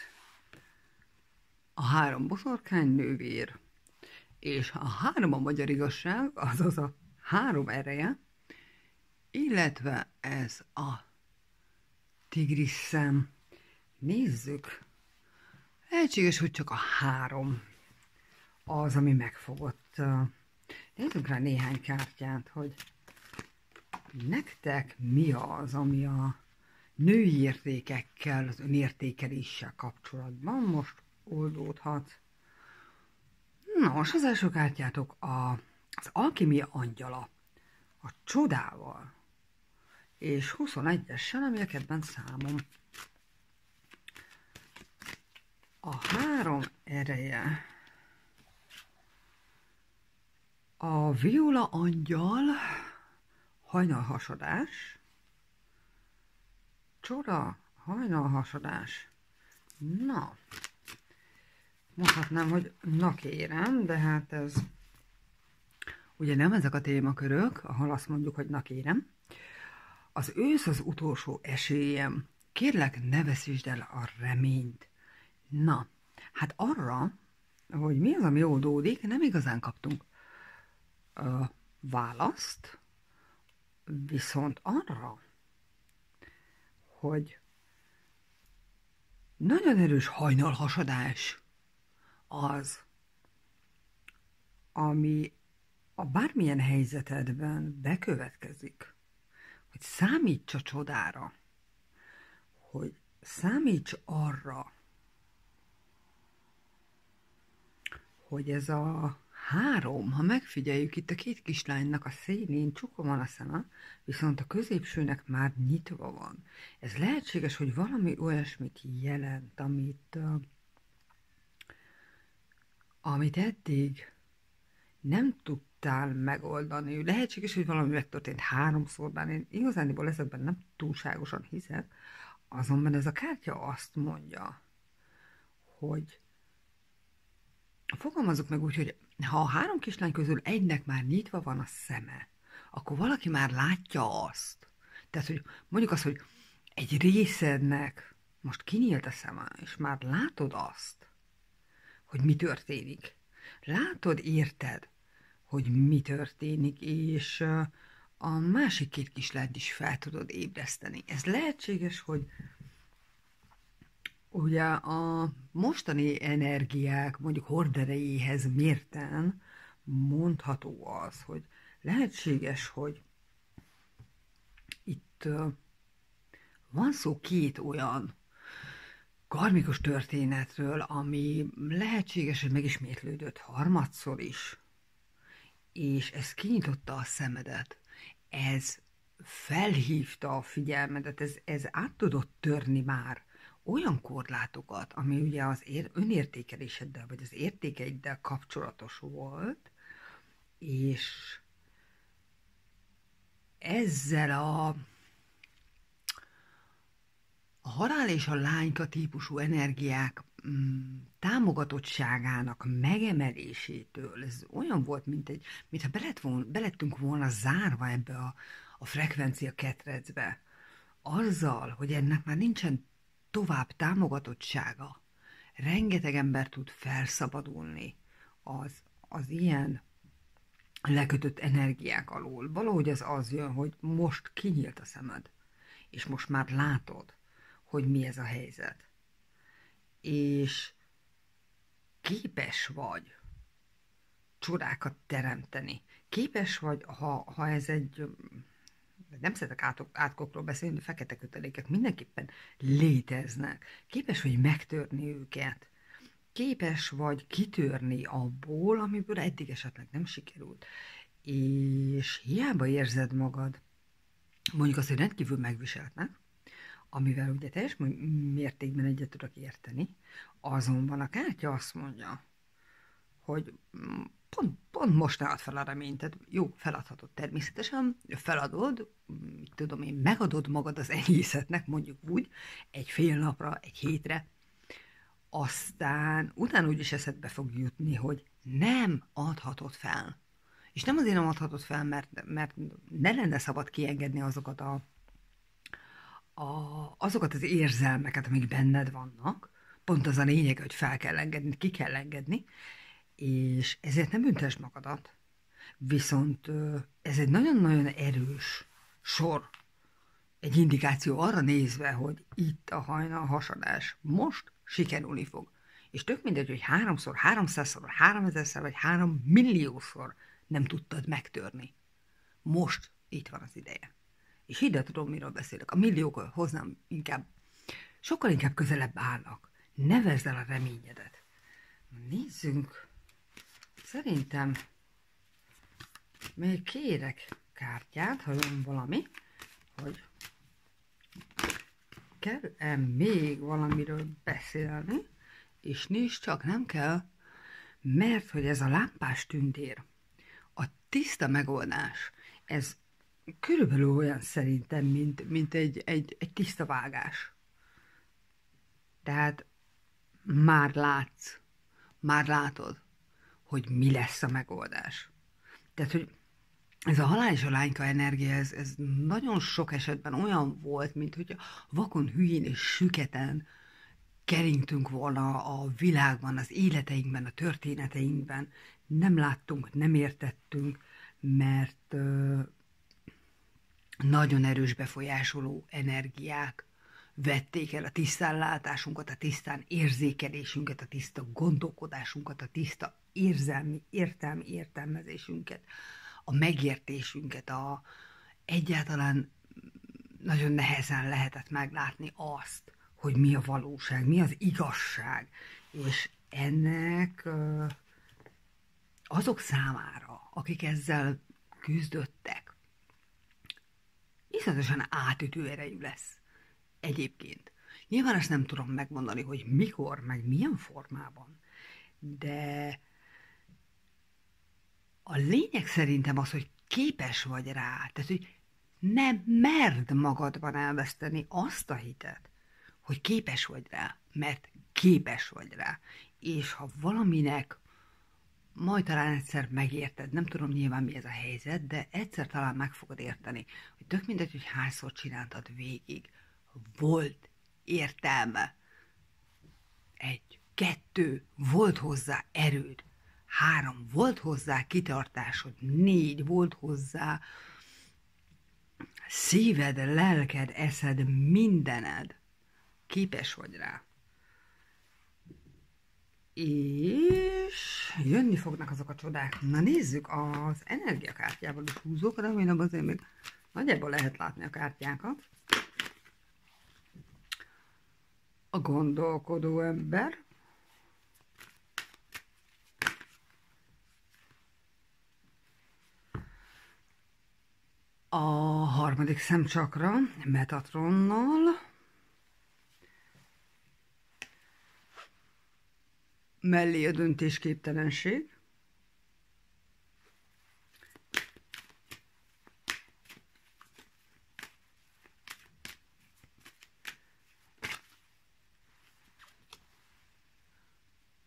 A 3 boszorkány nővér, és a 3 a magyar igazság, azaz a 3 ereje, illetve ez a tigris szem. Nézzük! Lehetséges, hogy csak a 3 az, ami megfogott. Nézzük rá néhány kártyát, hogy nektek mi az, ami a női értékekkel, az önértékeléssel kapcsolatban most oldódhat. Nos, az első kártyátok az alkimia angyala, a csodával, és 21-essel, ami a kedvenc számom. A 3 ereje. A viola angyal, hajnalhasadás, csoda, hajnalhasadás. Na, mondhatnám, hogy na kérem, de hát ez ugye nem ezek a témakörök, ahol azt mondjuk, hogy na kérem. Az ősz az utolsó esélyem. Kérlek, ne veszítsd el a reményt. Na, hát arra, hogy mi az, ami oldódik, nem igazán kaptunk választ, viszont arra, hogy nagyon erős hajnalhasadás az, ami a bármilyen helyzetedben bekövetkezik, hogy számíts a csodára, hogy számíts arra, hogy ez a három, ha megfigyeljük, itt a két kislánynak a szélén csukva van a szeme, viszont a középsőnek már nyitva van. Ez lehetséges, hogy valami olyasmit jelent, amit eddig nem tudtál megoldani. Lehetséges, hogy valami megtörtént háromszor, bár én igazániból ezekben nem túlságosan hiszek, azonban ez a kártya azt mondja, hogy fogalmazzuk meg úgy, hogy ha a három kislány közül egynek már nyitva van a szeme, akkor valaki már látja azt. Tehát, hogy mondjuk azt, hogy egy részednek most kinyílt a szeme, és már látod azt, hogy mi történik. Látod, érted, hogy mi történik, és a másik két kislányt is fel tudod ébreszteni. Ez lehetséges, hogy ugye a mostani energiák mondjuk horderejéhez mérten mondható az, hogy lehetséges, hogy itt van szó két olyan karmikus történetről, ami lehetséges, hogy megismétlődött harmadszor is, és ez kinyitotta a szemedet, ez felhívta a figyelmedet, ez át tudott törni már olyan korlátokat, ami ugye az önértékeléseddel, vagy az értékeiddel kapcsolatos volt, és ezzel a halál és a lányka típusú energiák támogatottságának megemelésétől, ez olyan volt, mintha belettünk volna zárva ebbe a frekvencia ketrecbe, azzal, hogy ennek már nincsen tovább támogatottsága. Rengeteg ember tud felszabadulni az ilyen lekötött energiák alól. Valahogy az jön, hogy most kinyílt a szemed, és most már látod, hogy mi ez a helyzet. És képes vagy csodákat teremteni. Képes vagy, ha ez egy, nem szeretek átkokról beszélni, de fekete kötelékek mindenképpen léteznek. Képes vagy megtörni őket. Képes vagy kitörni abból, amiből eddig esetleg nem sikerült. És hiába érzed magad, mondjuk azt, hogy rendkívül megviseltnek, amivel ugye teljes mértékben egyet tudok érteni, azonban a kártya azt mondja, hogy pont most ne add fel a reményt, tehát jó, feladhatod természetesen, feladod, tudom én, megadod magad az egészetnek, mondjuk úgy, egy fél napra, egy hétre, aztán utána úgyis eszedbe fog jutni, hogy nem adhatod fel. És nem azért nem adhatod fel, mert ne lenne szabad kiengedni azokat az érzelmeket, amik benned vannak, pont az a lényeg, hogy fel kell engedni, ki kell engedni, és ezért nem büntesd magadat. Viszont ez egy nagyon-nagyon erős sor, egy indikáció arra nézve, hogy itt a hajnal hasadás most sikerülni fog. És tök mindegy, hogy 3-szor, 300-szor, 3000-szer, vagy 3 milliószor nem tudtad megtörni. Most itt van az ideje. És hidd el, tudom, miről beszélek. A milliók hozzám sokkal inkább közelebb állnak. Nevezd el a reményedet. Nézzünk. Szerintem még kérek kártyát, ha jön valami, hogy kell-e még valamiről beszélni, és nincs, csak nem kell, mert hogy ez a lámpás tündér, a tiszta megoldás, ez körülbelül olyan szerintem, mint egy tiszta vágás. Tehát már látsz, már látod, hogy mi lesz a megoldás. Tehát, hogy ez a halál és a lányka energia, ez nagyon sok esetben olyan volt, mint hogy vakon, hülyén és süketen keringtünk volna a világban, az életeinkben, a történeteinkben. Nem láttunk, nem értettünk, mert nagyon erős befolyásoló energiák vették el a tisztánlátásunkat, a tisztán érzékelésünket, a tiszta gondolkodásunkat, a tiszta értelmi értelmezésünket, a megértésünket, egyáltalán nagyon nehezen lehetett meglátni azt, hogy mi a valóság, mi az igazság. És ennek azok számára, akik ezzel küzdöttek, iszonyatosan átütő erejű lesz. Egyébként. Nyilván ezt nem tudom megmondani, hogy mikor, meg milyen formában, de a lényeg szerintem az, hogy képes vagy rá, tehát, hogy nem merd magadban elveszteni azt a hitet, hogy képes vagy rá, mert képes vagy rá. És ha valaminek majd talán egyszer megérted, nem tudom nyilván mi ez a helyzet, de egyszer talán meg fogod érteni, hogy tök mindegy, hogy hányszor csináltad végig, volt értelme. 1, 2, volt hozzá erőd. 3, volt hozzá kitartásod. 4, volt hozzá szíved, lelked, eszed, mindened. Képes vagy rá. És jönni fognak azok a csodák. Na nézzük, az energiakártyával is húzok, remélem azért még nagyjából lehet látni a kártyákat. A gondolkodó ember. A harmadik szemcsakra Metatronnal. Mellé a döntésképtelenség.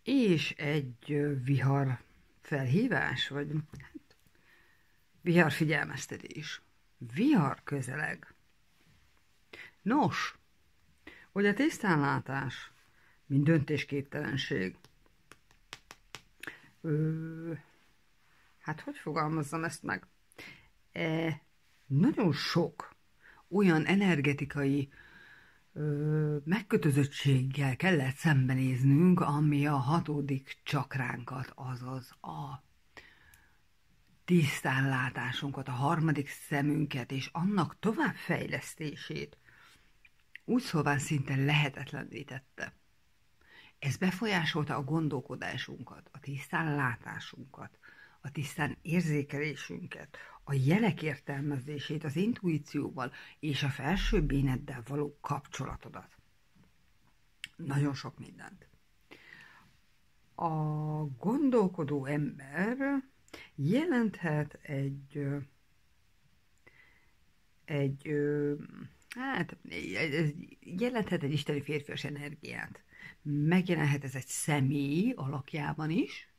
És egy vihar felhívás, vagy hát, vihar figyelmeztetés. Vihar közeleg. Nos, hogy a tisztánlátás, mint döntésképtelenség. Hát hogy fogalmazzam ezt meg? Nagyon sok olyan energetikai megkötözöttséggel kellett szembenéznünk, ami a 6. csakránkat, azaz a tisztánlátásunkat, a 3. szemünket és annak továbbfejlesztését úgy szóval szinte lehetetlenné tette. Ez befolyásolta a gondolkodásunkat, a tisztánlátásunkat, a tisztán érzékelésünket, a jelek értelmezését, az intuícióval és a felsőbb éneddel való kapcsolatodat. Nagyon sok mindent. A gondolkodó ember jelenthet jelenthet egy isteni férfias energiát. Megjelenhet ez egy személy alakjában is,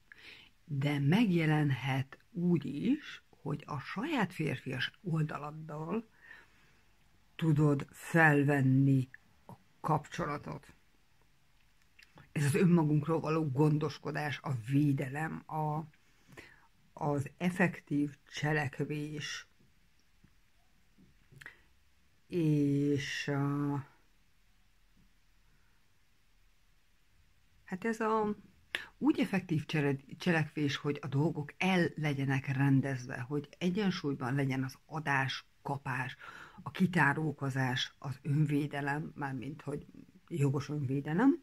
de megjelenhet úgy is, hogy a saját férfias oldaladdal tudod felvenni a kapcsolatot. Ez az önmagunkról való gondoskodás, a védelem, az effektív cselekvés, és hát ez úgy effektív cselekvés, hogy a dolgok el legyenek rendezve, hogy egyensúlyban legyen az adás, kapás, a kitárókozás, az önvédelem, mármint hogy jogos önvédelem,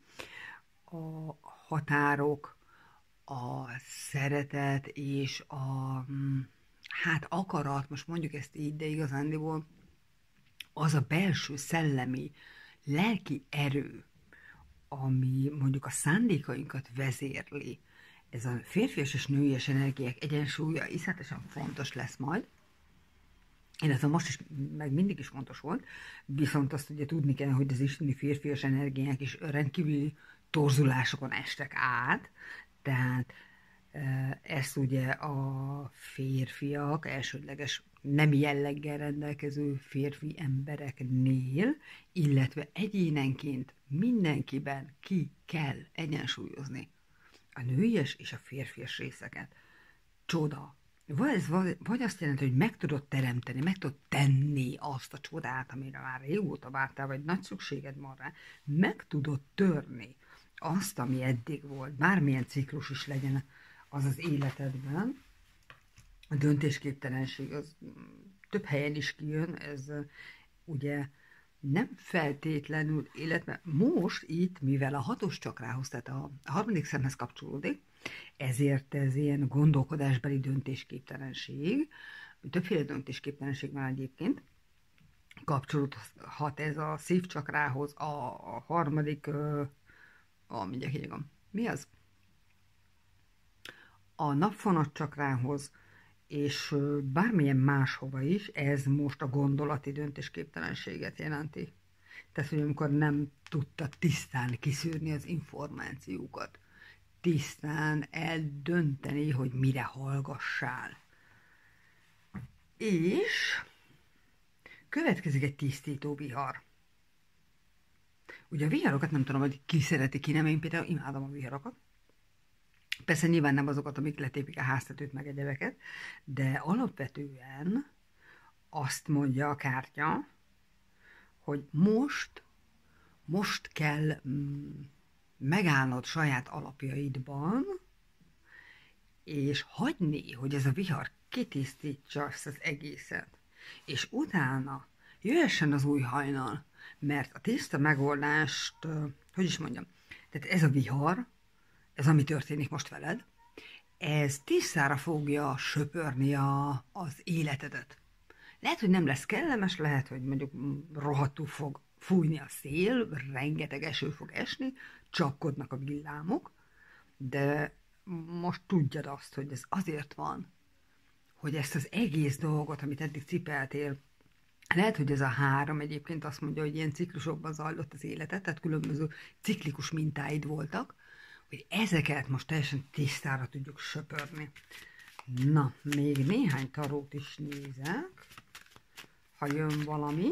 a határok, a szeretet és hát akarat, most mondjuk ezt így, de igazándiból az a belső szellemi, lelki erő, ami mondjuk a szándékainkat vezérli, ez a férfias és nőies energiák egyensúlya iszonyatosan fontos lesz majd, illetve most is, meg mindig is fontos volt, viszont azt ugye tudni kell, hogy az isteni férfias energiák is rendkívüli torzulásokon estek át, tehát ezt ugye a férfiak, elsődleges nem jelleggel rendelkező férfi embereknél, illetve egyénenként mindenkiben ki kell egyensúlyozni a nőies és a férfias részeket. Csoda! Vagy azt jelenti, hogy meg tudod teremteni, meg tudod tenni azt a csodát, amire már régóta vártál, vagy nagy szükséged van rá, meg tudod törni azt, ami eddig volt, bármilyen ciklus is legyen az az életedben. A döntésképtelenség az több helyen is kijön, ez ugye nem feltétlenül, illetve most itt, mivel a 6. csakrához, tehát a 3. szemhez kapcsolódik, Ezért ez ilyen gondolkodásbeli döntésképtelenség, többféle döntésképtelenség van egyébként, kapcsolódhat ez a szívcsakrához, a harmadik, mindjárt hívom, mi az? A napfonat csakrához, és bármilyen máshova is, ez most a gondolati döntésképtelenséget jelenti. Tehát, hogy amikor nem tudta tisztán kiszűrni az információkat, tisztán eldönteni, hogy mire hallgassál. És következik egy tisztító vihar. Ugye a viharokat nem tudom, hogy ki szereti, ki nem, én például imádom a viharokat. Persze nyilván nem azokat, amik letépik a háztetőt meg egyebeket, de alapvetően azt mondja a kártya, hogy most kell megállnod saját alapjaidban, és hagyni, hogy ez a vihar kitisztítsa ezt az egészet. És utána jöhessen az új hajnal, mert a tiszta megoldást, hogy is mondjam, tehát ez a vihar, ez ami történik most veled, ez tisztára fogja söpörni az életedet. Lehet, hogy nem lesz kellemes, lehet, hogy mondjuk rohadtul fog fújni a szél, rengeteg eső fog esni, csapkodnak a villámok, de most tudjad azt, hogy ez azért van, hogy ezt az egész dolgot, amit eddig cipeltél, lehet, hogy ez a 3 egyébként azt mondja, hogy ilyen ciklusokban zajlott az életet, tehát különböző ciklikus mintáid voltak, hogy ezeket most teljesen tisztára tudjuk söpörni. Na, még néhány tarót is nézek, ha jön valami.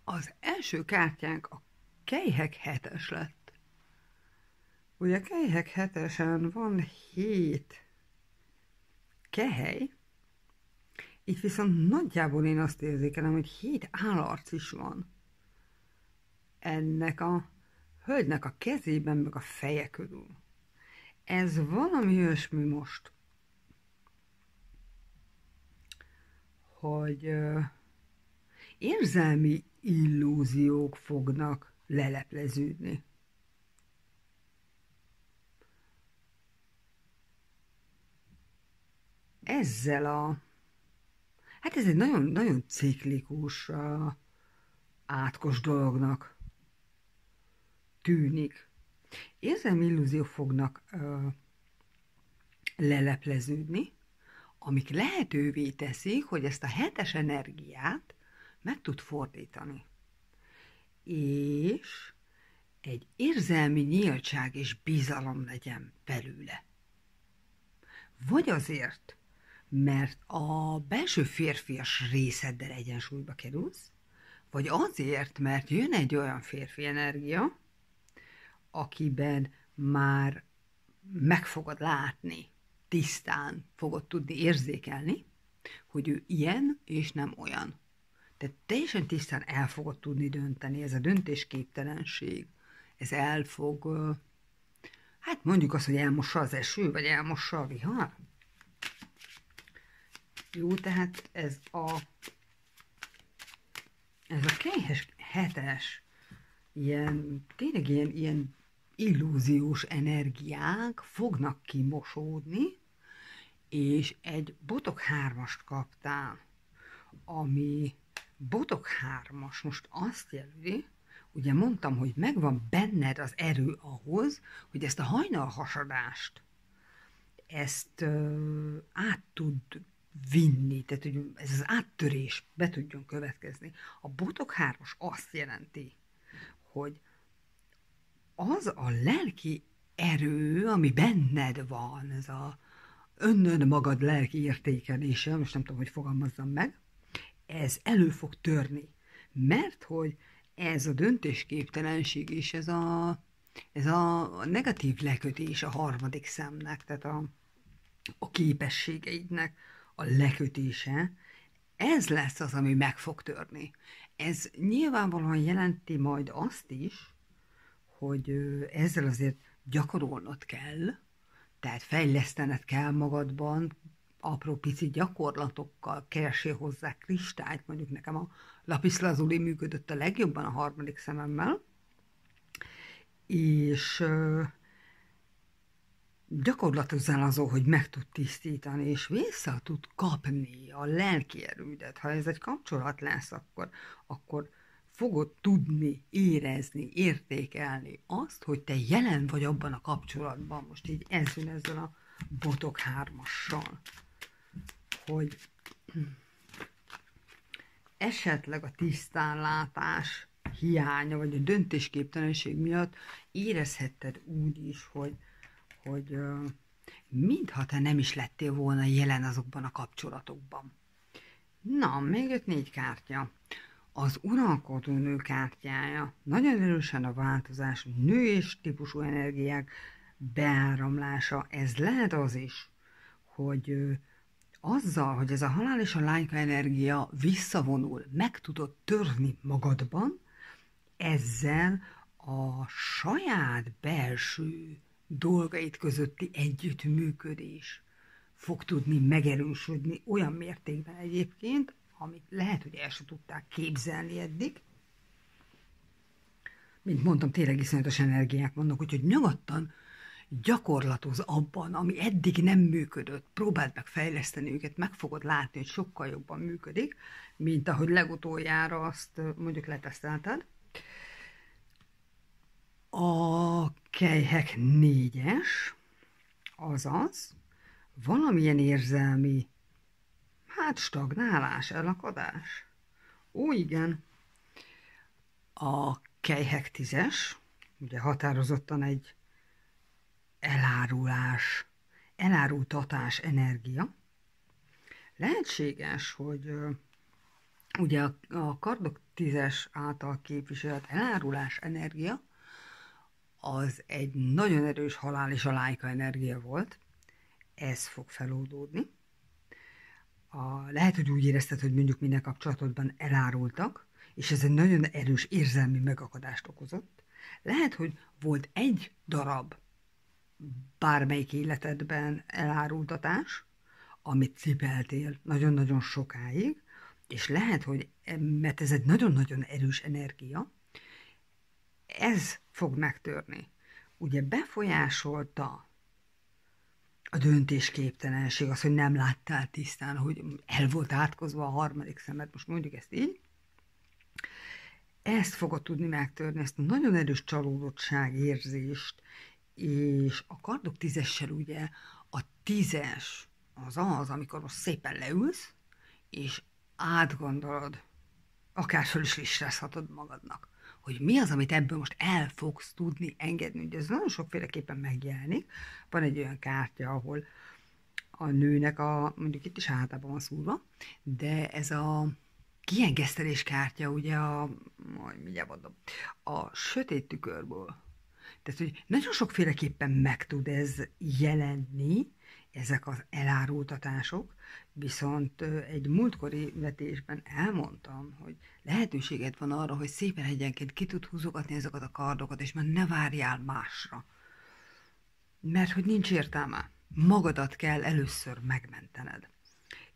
Az első kártyánk a Kelyhek 7-es lett. Ugye a Kelyhek 7-esen van 7 kehely, itt viszont nagyjából én azt érzékelem, hogy 7 állarc is van ennek a hölgynek a kezében, meg a feje körül. Ez valami olyasmi most, hogy érzelmi illúziók fognak lelepleződni. Ezzel hát ez egy nagyon ciklikus, átkos dolognak tűnik. Érzelmi illúziók fognak lelepleződni, amik lehetővé teszik, hogy ezt a 7-es energiát meg tud fordítani. És egy érzelmi nyíltság és bizalom legyen belőle. Vagy azért, mert a belső férfias részeddel egyensúlyba kerülsz, vagy azért, mert jön egy olyan férfi energia, akiben már meg fogod látni, tisztán fogod tudni érzékelni, hogy ő ilyen és nem olyan. Tehát teljesen tisztán el fogod tudni dönteni, ez a döntésképtelenség, ez el fog, hát mondjuk azt, hogy elmossa az eső, vagy elmossa a vihar. Jó, tehát ez a Kelyhek 7-es tényleg ilyen illúziós energiák fognak kimosódni, és egy botok 3-ast kaptál, ami botok 3-as most azt jelenti, ugye mondtam, hogy megvan benned az erő ahhoz, hogy ezt a hajnalhasadást, ezt át tud vinni, tehát hogy ez az áttörés be tudjon következni. A botok 3-as azt jelenti, hogy az a lelki erő, ami benned van, ez a önmagad lelki értékelése, most nem tudom, hogy fogalmazzam meg, ez elő fog törni. Mert hogy ez a döntésképtelenség és ez a negatív lekötés a harmadik szemnek, tehát a képességeidnek a lekötése, ez lesz az, ami meg fog törni. Ez nyilvánvalóan jelenti majd azt is, hogy ezzel azért gyakorolnod kell, tehát fejlesztened kell magadban apró pici gyakorlatokkal keresél hozzá kristályt, mondjuk nekem a lapis lazuli működött a legjobban a harmadik szememmel, és gyakorlatozzál azon, hogy meg tud tisztítani, és vissza tud kapni a lelki erődet. Ha ez egy kapcsolat lesz, akkor fogod tudni érezni, értékelni azt, hogy te jelen vagy abban a kapcsolatban. Most így ez jön ezzel a botok hármassal, hogy esetleg a tisztánlátás hiánya, vagy a döntésképtelenség miatt érezhetted úgy is, hogy mintha te nem is lettél volna jelen azokban a kapcsolatokban. Na, még jött 4 kártya. Az uralkodó nő kártyája. Nagyon erősen a változás, nő és típusú energiák beáramlása. Ez lehet az is, hogy azzal, hogy ez a halál és a lányka energia visszavonul, meg tudod törni magadban, ezzel a saját belső dolgait közötti együttműködés fog tudni megerősödni olyan mértékben egyébként, amit lehet, hogy el sem tudták képzelni eddig. Mint mondtam, tényleg iszonyatos energiák vannak, úgyhogy nyugodtan gyakorlatoz abban, ami eddig nem működött, próbáld meg fejleszteni őket, meg fogod látni, hogy sokkal jobban működik, mint ahogy legutoljára azt mondjuk letesztelted. A kelyhek 4-es, azaz valamilyen érzelmi, stagnálás, elakadás. Ó, igen. A kelyhek 10-es, ugye határozottan egy elárultatás energia. Lehetséges, hogy ugye a kardok 10-es által képviselt elárulás energia az egy nagyon erős halál és a lájka energia volt. Ez fog feloldódni. Lehet, hogy úgy érezted, hogy mondjuk minden kapcsolatodban elárultak, és ez egy nagyon erős érzelmi megakadást okozott. Lehet, hogy volt egy darab bármelyik életedben elárultatás, amit cipeltél nagyon-nagyon sokáig, és lehet, hogy mert ez egy nagyon-nagyon erős energia, ez fog megtörni. Ugye befolyásolta a döntésképtelenség, az, hogy nem láttál tisztán, hogy el volt átkozva a harmadik szemed, most mondjuk ezt így, ezt fogod tudni megtörni, ezt a nagyon erős csalódottság érzést, és a kardok 10-essel ugye a 10-es az, amikor most szépen leülsz, és átgondolod, akár föl is listázhatod magadnak, hogy mi az, amit ebből most el fogsz tudni engedni. Ugye ez nagyon sokféleképpen megjelenik. Van egy olyan kártya, ahol a nőnek mondjuk itt is hátában van szúrva, de ez a kiengesztelés kártya, ugye mindjárt mondom, a sötét tükörből. Tehát, hogy nagyon sokféleképpen meg tud ez jelenni, ezek az elárultatások, viszont egy múltkori vetésben elmondtam, hogy lehetőséged van arra, hogy szépen egyenként ki tud húzogatni ezeket a kardokat, és már ne várjál másra. Mert hogy nincs értelme. Magadat kell először megmentened.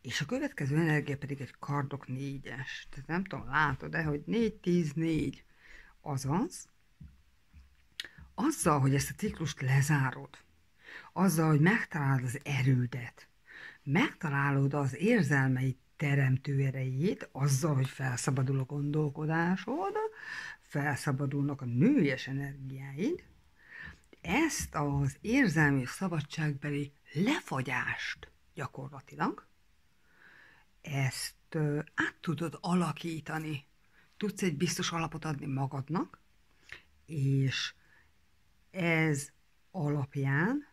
És a következő energia pedig egy kardok 4-es. Tehát nem tudom, látod-e, hogy 4-10-4. Azaz, azzal, hogy ezt a ciklust lezárod, azzal, hogy megtalálod az erődet, megtalálod az érzelmeid teremtő erejét, azzal, hogy felszabadul a gondolkodásod, felszabadulnak a nőies energiáid, ezt az érzelmi szabadságbeli lefagyást gyakorlatilag, ezt át tudod alakítani, tudsz egy biztos alapot adni magadnak, és ez alapján,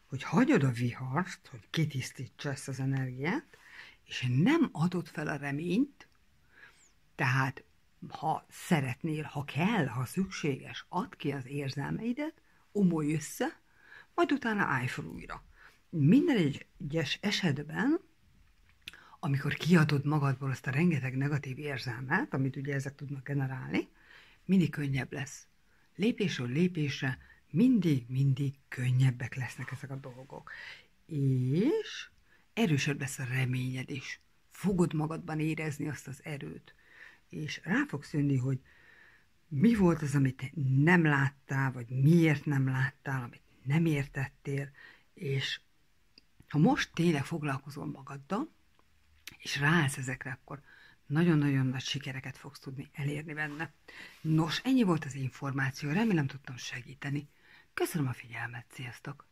hogy hagyod a vihart, hogy kitisztítsa ezt az energiát, és nem adod fel a reményt, tehát ha szeretnél, ha kell, ha szükséges, add ki az érzelmeidet, omolj össze, majd utána állj fel újra. Minden egyes esetben, amikor kiadod magadból azt a rengeteg negatív érzelmet, amit ugye ezek tudnak generálni, mindig könnyebb lesz. Lépésről lépésre mindig könnyebbek lesznek ezek a dolgok. És erősebb lesz a reményed is. Fogod magadban érezni azt az erőt, és rá fogsz jönni, hogy mi volt az, amit nem láttál, vagy miért nem láttál, amit nem értettél, és ha most tényleg foglalkozol magaddal, és ráállsz ezekre, akkor nagyon-nagyon nagy sikereket fogsz tudni elérni benne. Nos, ennyi volt az információ, remélem tudtam segíteni. Köszönöm a figyelmet, sziasztok!